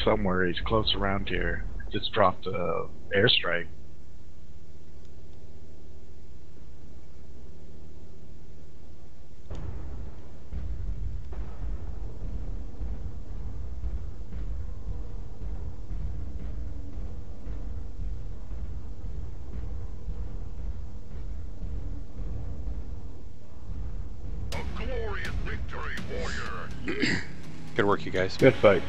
Speaker 6: Somewhere he's close around here. Just dropped a airstrike.
Speaker 2: Good work, you guys.
Speaker 6: Good fight.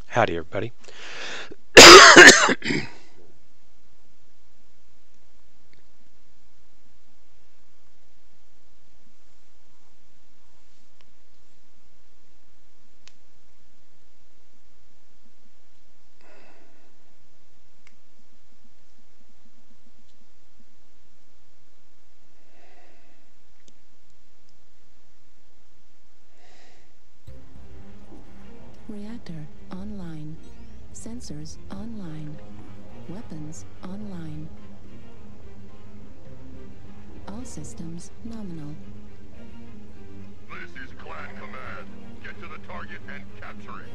Speaker 2: Howdy, everybody.
Speaker 7: Reactor online. Sensors online. Weapons online. All systems nominal.
Speaker 8: This is Clan Command. Get to the target and capture it.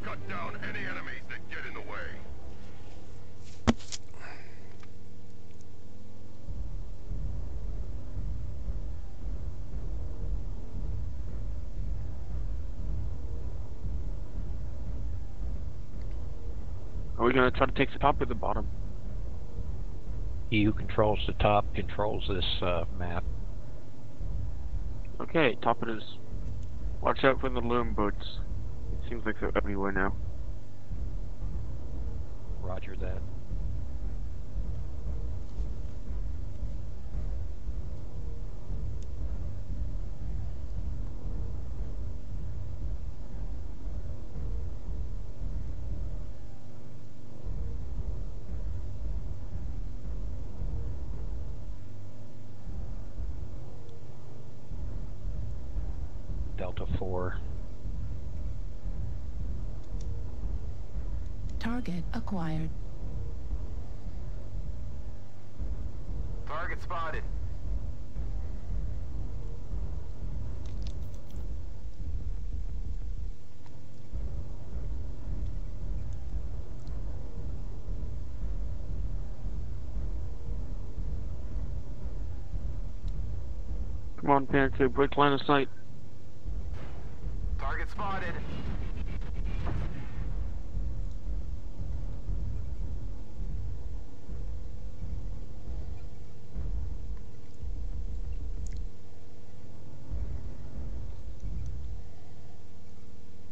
Speaker 8: Cut down any enemies that get in the way.
Speaker 9: Are we gonna try to take the top or the bottom?
Speaker 10: He who controls the top controls this map.
Speaker 9: Okay, top it is. Watch out for the loom boats. It seems like they're everywhere now.
Speaker 10: Roger that. Delta 4.
Speaker 7: Target acquired.
Speaker 8: Target spotted.
Speaker 9: Come on, Panther, break line of sight.
Speaker 8: Target spotted.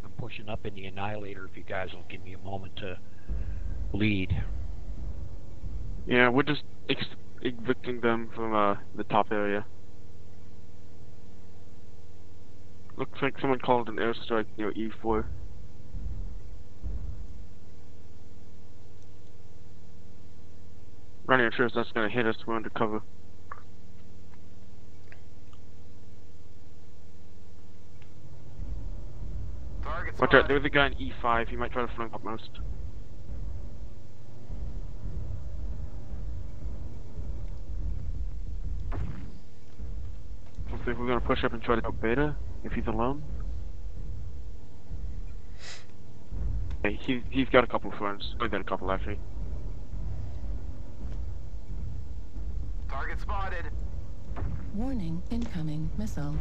Speaker 10: I'm pushing up in the Annihilator if you guys will give me a moment to lead.
Speaker 9: Yeah, we're just evicting them from the top area. Looks like someone called an airstrike near E4. Running insurance that's gonna hit us, we're undercover.
Speaker 8: Target
Speaker 9: Watch
Speaker 8: spotted.
Speaker 9: out, there's a guy in E5, he might try to flank upmost. Looks like we're gonna push up and try to go beta, if he's alone. Hey, he's got a couple of friends. Only got a couple actually.
Speaker 8: Target spotted.
Speaker 7: Warning, incoming missile.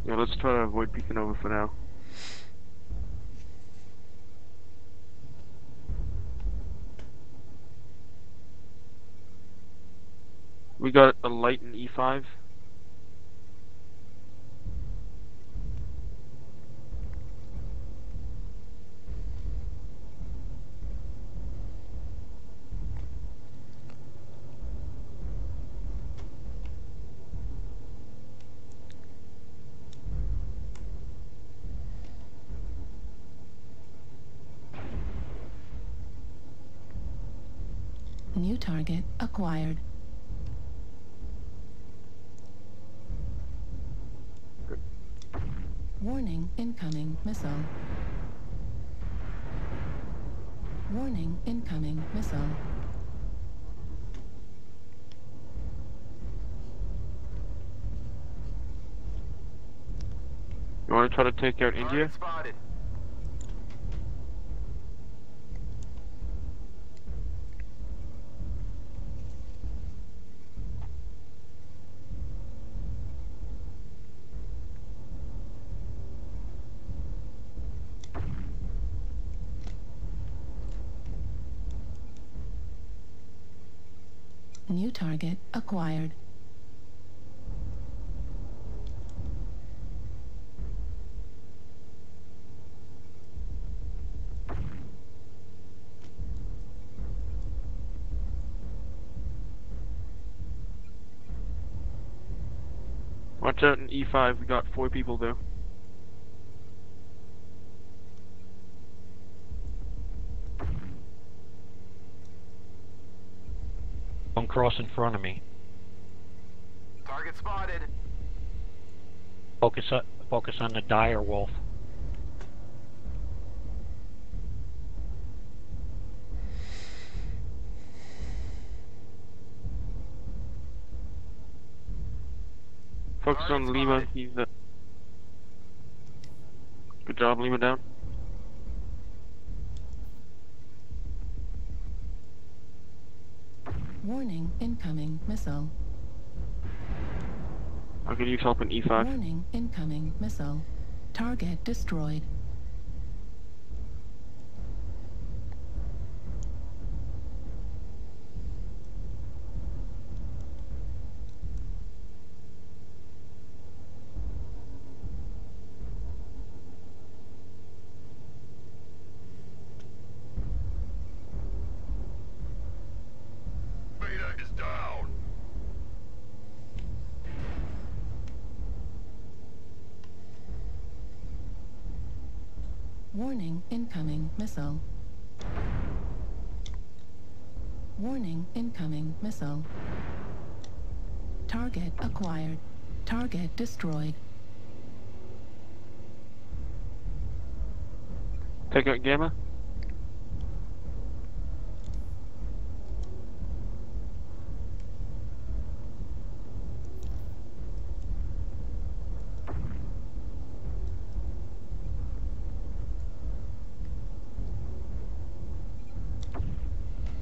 Speaker 9: Yeah, let's try to avoid peeking over for now. We got a light in E5.
Speaker 7: New target acquired. Warning, incoming missile. Warning, incoming missile.
Speaker 9: You want to try to take out India?
Speaker 8: Spotted.
Speaker 7: New target acquired.
Speaker 9: Watch out in E5, we got 4 people there.
Speaker 10: Don't cross in front of me.
Speaker 8: Target spotted.
Speaker 10: Focus on the dire wolf.
Speaker 9: Focus on Lima, he's good job, Lima down.
Speaker 7: Warning, incoming missile.
Speaker 9: I could use help in E5.
Speaker 7: Warning, incoming missile. Target destroyed.
Speaker 8: Beta is down.
Speaker 7: Warning, incoming missile. Warning, incoming missile. Target acquired. Target destroyed.
Speaker 9: Take out Gamma.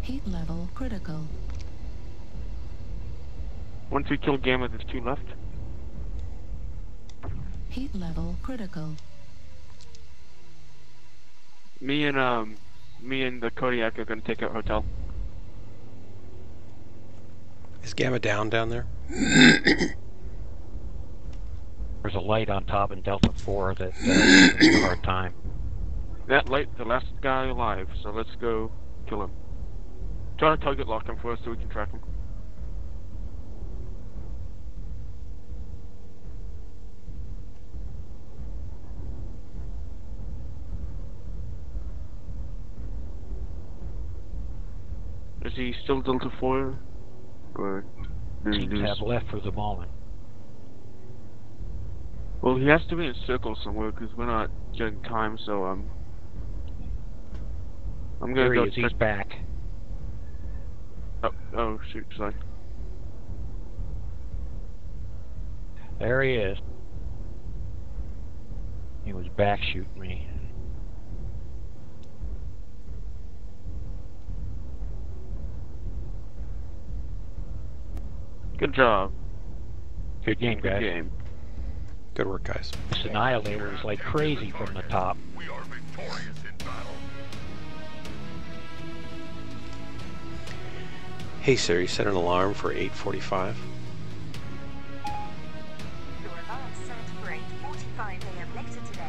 Speaker 7: Heat level critical.
Speaker 9: Once we kill Gamma, there's 2 left.
Speaker 7: Heat level critical.
Speaker 9: Me and the Kodiak are gonna take out Hotel.
Speaker 2: Is Gamma down there?
Speaker 10: There's a light on top in Delta 4 that gives me a hard time.
Speaker 9: That light, the last guy alive, so let's go kill him. Try to target lock him first so we can track him. Is he still Delta 4? Or
Speaker 10: Seems to have left for the moment.
Speaker 9: Well, he has to be in a circle somewhere because we're not getting time, so I'm gonna
Speaker 10: There
Speaker 9: go
Speaker 10: he is, he's back.
Speaker 9: Oh shoot, sorry.
Speaker 10: There he is. He was back shooting me.
Speaker 9: Good job.
Speaker 10: Good game, guys.
Speaker 9: Good game.
Speaker 2: Good work, guys.
Speaker 10: This Annihilator is like crazy from the top.
Speaker 8: We are victorious in battle.
Speaker 2: Hey Siri, set an alarm for 8:45.
Speaker 11: Your alarm set for 8:45 a.m. later today.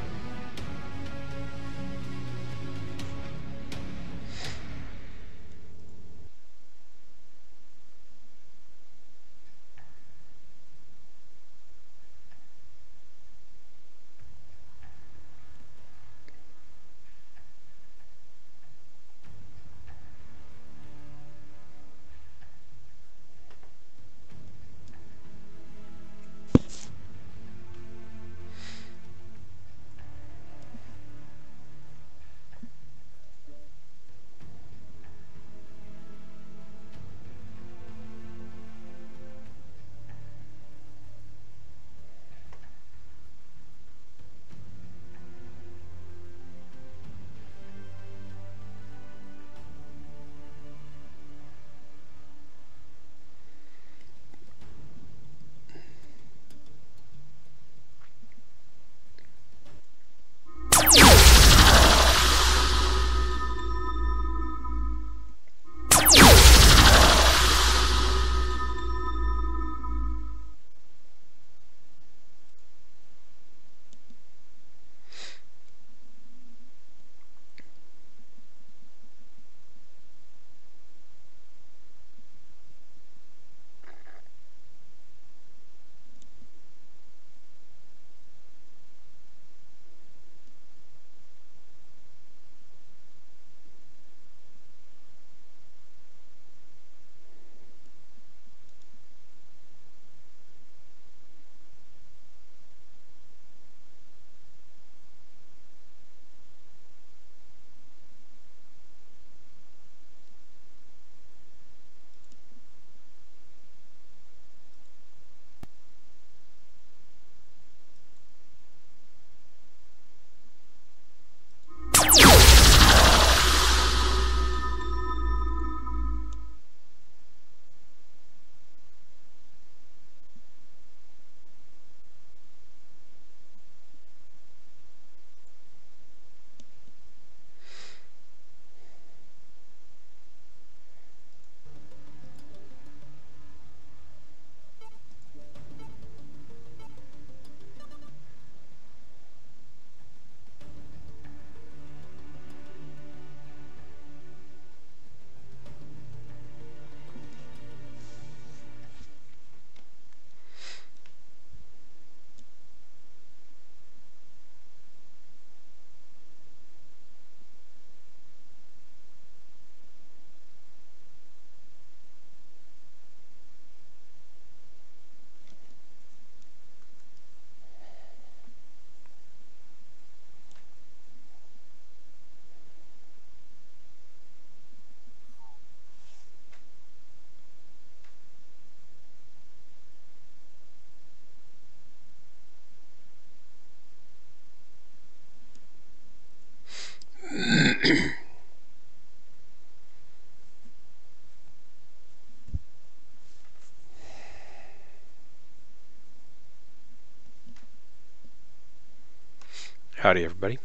Speaker 2: Howdy, everybody.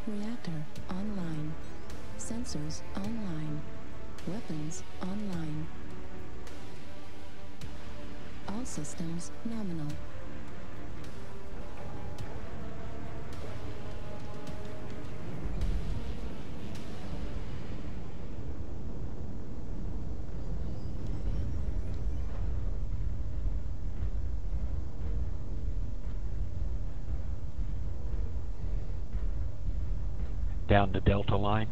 Speaker 7: Reactor online. Sensors online. Weapons online. All systems nominal.
Speaker 10: Down the Delta line.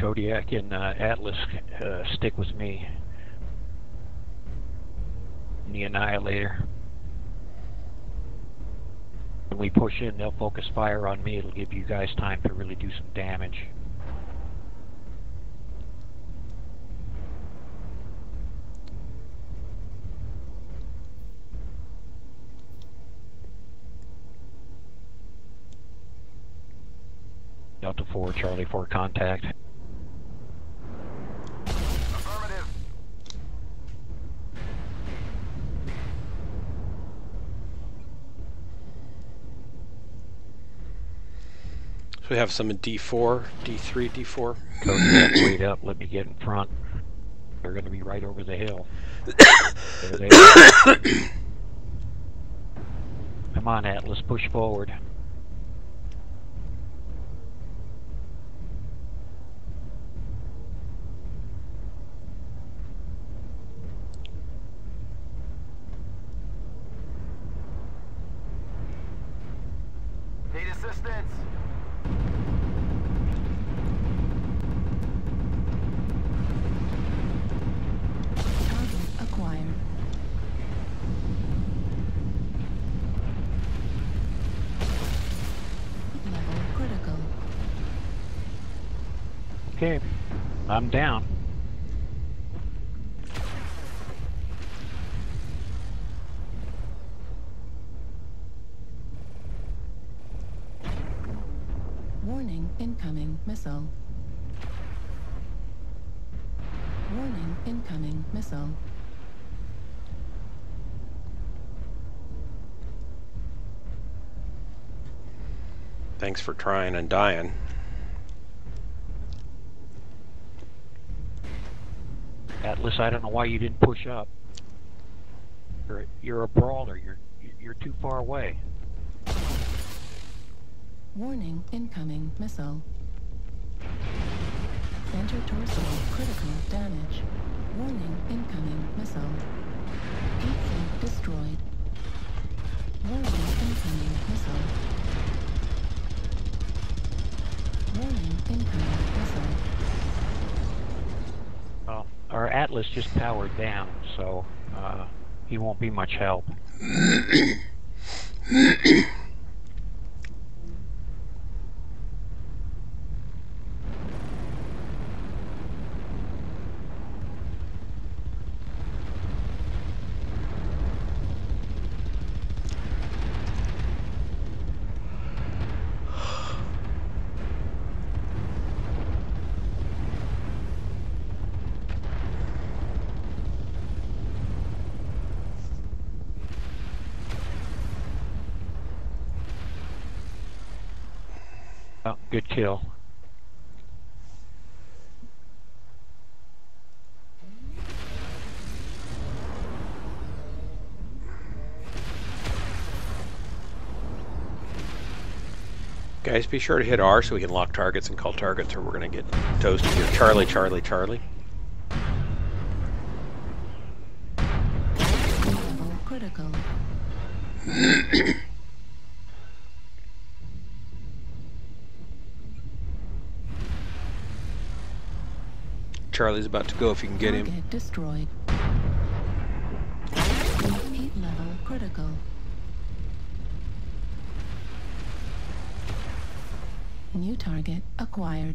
Speaker 10: Kodiak and Atlas stick with me. The Annihilator. When we push in, they'll focus fire on me. It'll give you guys time to really do some damage. Delta 4, Charlie 4 contact.
Speaker 8: Affirmative.
Speaker 2: So we have some in D4, D3, D4.
Speaker 10: Kodiak, wait up, let me get in front. They're going to be right over the hill. There they are. Come on, Atlas, push forward.
Speaker 8: Need assistance.
Speaker 7: Target acquired. Level critical.
Speaker 10: Okay, I'm down.
Speaker 7: Warning, incoming missile. Warning, incoming missile.
Speaker 2: Thanks for trying and dying.
Speaker 10: Atlas, I don't know why you didn't push up. You're a brawler. You're too far away.
Speaker 7: Warning, incoming missile. Center torso, critical damage. Warning, incoming missile. Heat sink destroyed. Warning, incoming missile. Warning, incoming missile.
Speaker 10: Well, our Atlas just powered down, so he won't be much help. Oh, good kill.
Speaker 2: Guys, be sure to hit R so we can lock targets and call targets, or we're going to get toasted here. Charlie, Charlie, Charlie.
Speaker 7: Level critical.
Speaker 2: Charlie's about to go if you can get him.
Speaker 7: Target destroyed. Heat level critical. New target acquired.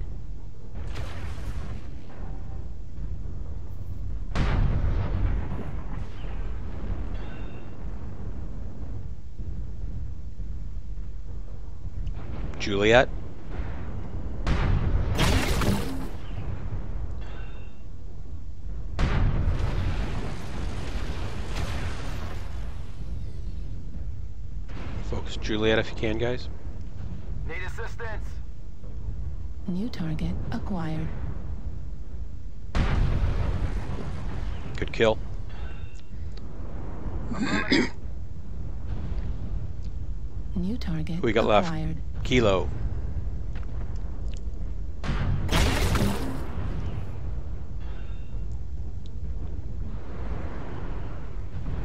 Speaker 2: Juliet. Focus Juliet if you can, guys.
Speaker 8: Need assistance.
Speaker 7: New target acquired.
Speaker 2: Good kill.
Speaker 8: Affirmative.
Speaker 7: New target
Speaker 2: Who we got left?
Speaker 7: acquired.
Speaker 2: Kilo.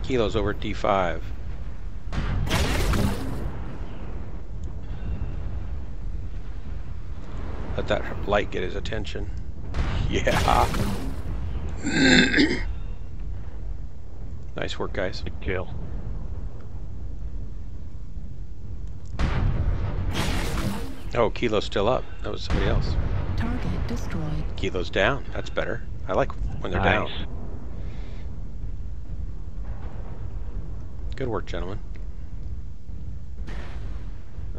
Speaker 2: Kilo's over at D5. Let that light get his attention. Yeah. Nice work, guys.
Speaker 10: Good kill.
Speaker 2: Oh, Kilo's still up. That was somebody else.
Speaker 7: Target destroyed.
Speaker 2: Kilo's down. That's better. I like when they're
Speaker 10: Nice.
Speaker 2: down. Good work, gentlemen.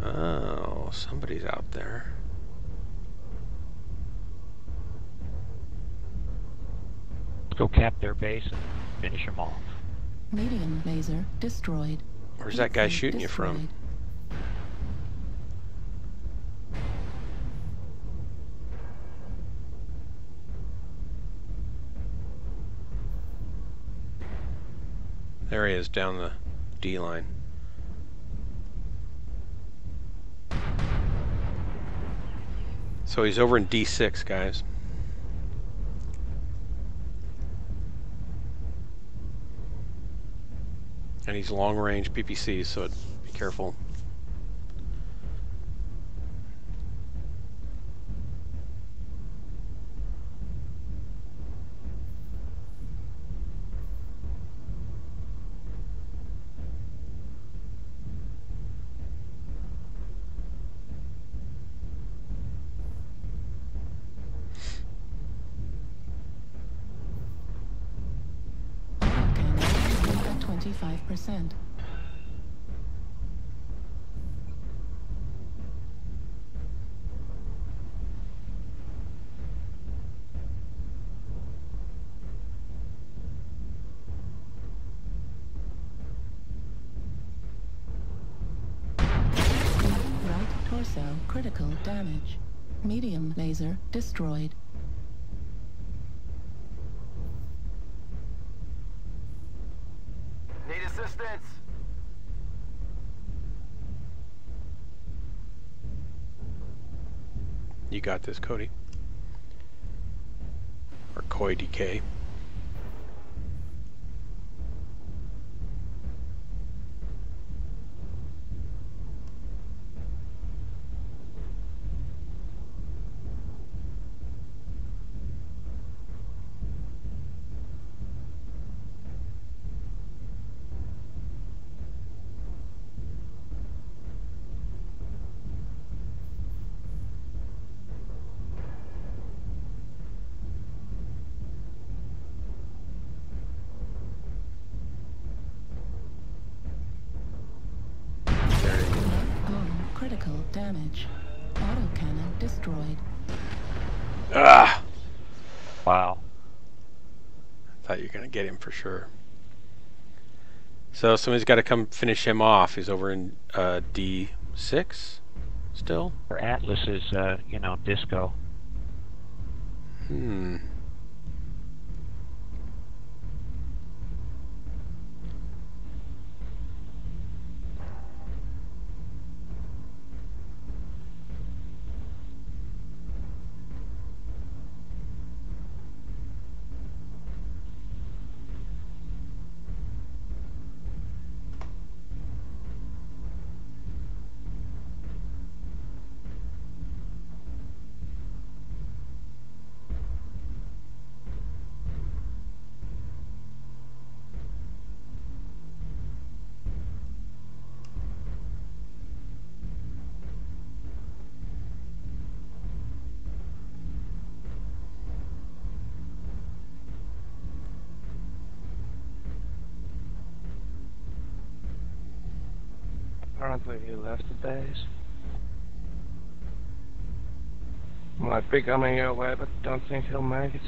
Speaker 2: Oh, somebody's out there.
Speaker 10: Let's go cap their base and finish them off.
Speaker 7: Medium laser destroyed.
Speaker 2: Where's that guy
Speaker 7: Heat
Speaker 2: shooting you from?
Speaker 7: destroyed.
Speaker 2: There he is, down the D line. So he's over in D6, guys. And he's long range PPC, so be careful.
Speaker 7: Autocannon at 25%. Right torso critical damage. Medium laser destroyed.
Speaker 8: Need assistance?
Speaker 2: You got this, Cody. Or Koi DK.
Speaker 7: Oh, critical damage. Autocannon destroyed.
Speaker 2: Ah!
Speaker 10: Wow.
Speaker 2: Thought you were gonna get him for sure. So somebody's got to come finish him off. He's over in D6 still.
Speaker 10: Or Atlas is, you know, disco.
Speaker 2: Hmm.
Speaker 12: Apparently he left the base. Might be coming your way, but don't think he'll make it.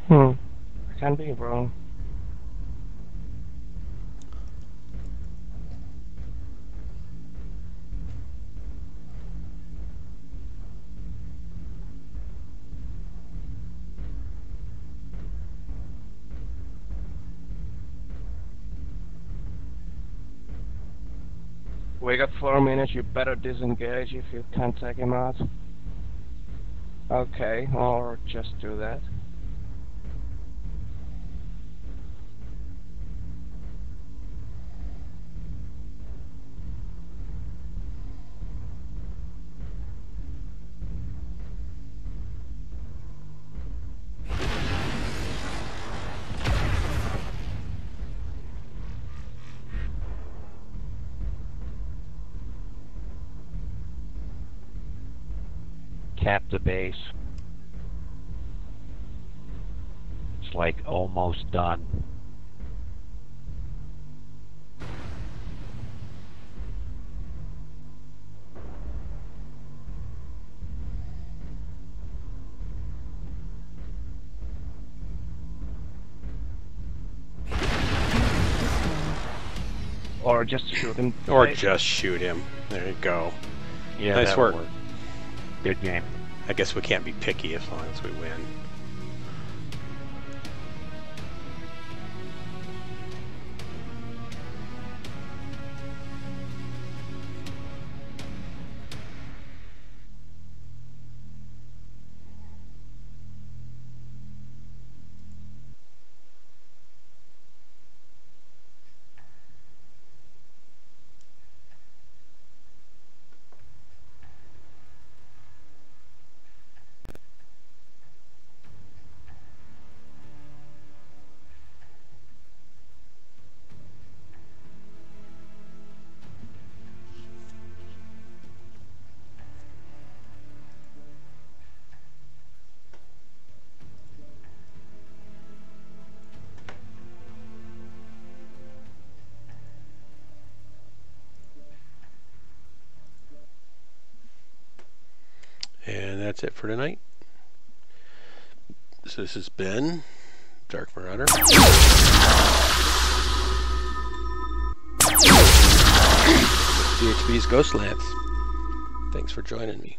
Speaker 12: I can be wrong. We got 4 minutes, you better disengage if you can't take him out. Okay, or just do that.
Speaker 10: Cap the base. It's like almost done.
Speaker 12: Or just shoot him.
Speaker 2: Or just shoot him. There you go.
Speaker 10: Yeah,
Speaker 2: Nice
Speaker 10: that'll
Speaker 2: work.
Speaker 10: Good game.
Speaker 2: I guess we can't be picky as long as we win. And that's it for tonight. So this has been Dark Marauder. DHB's Ghostlands. Thanks for joining me.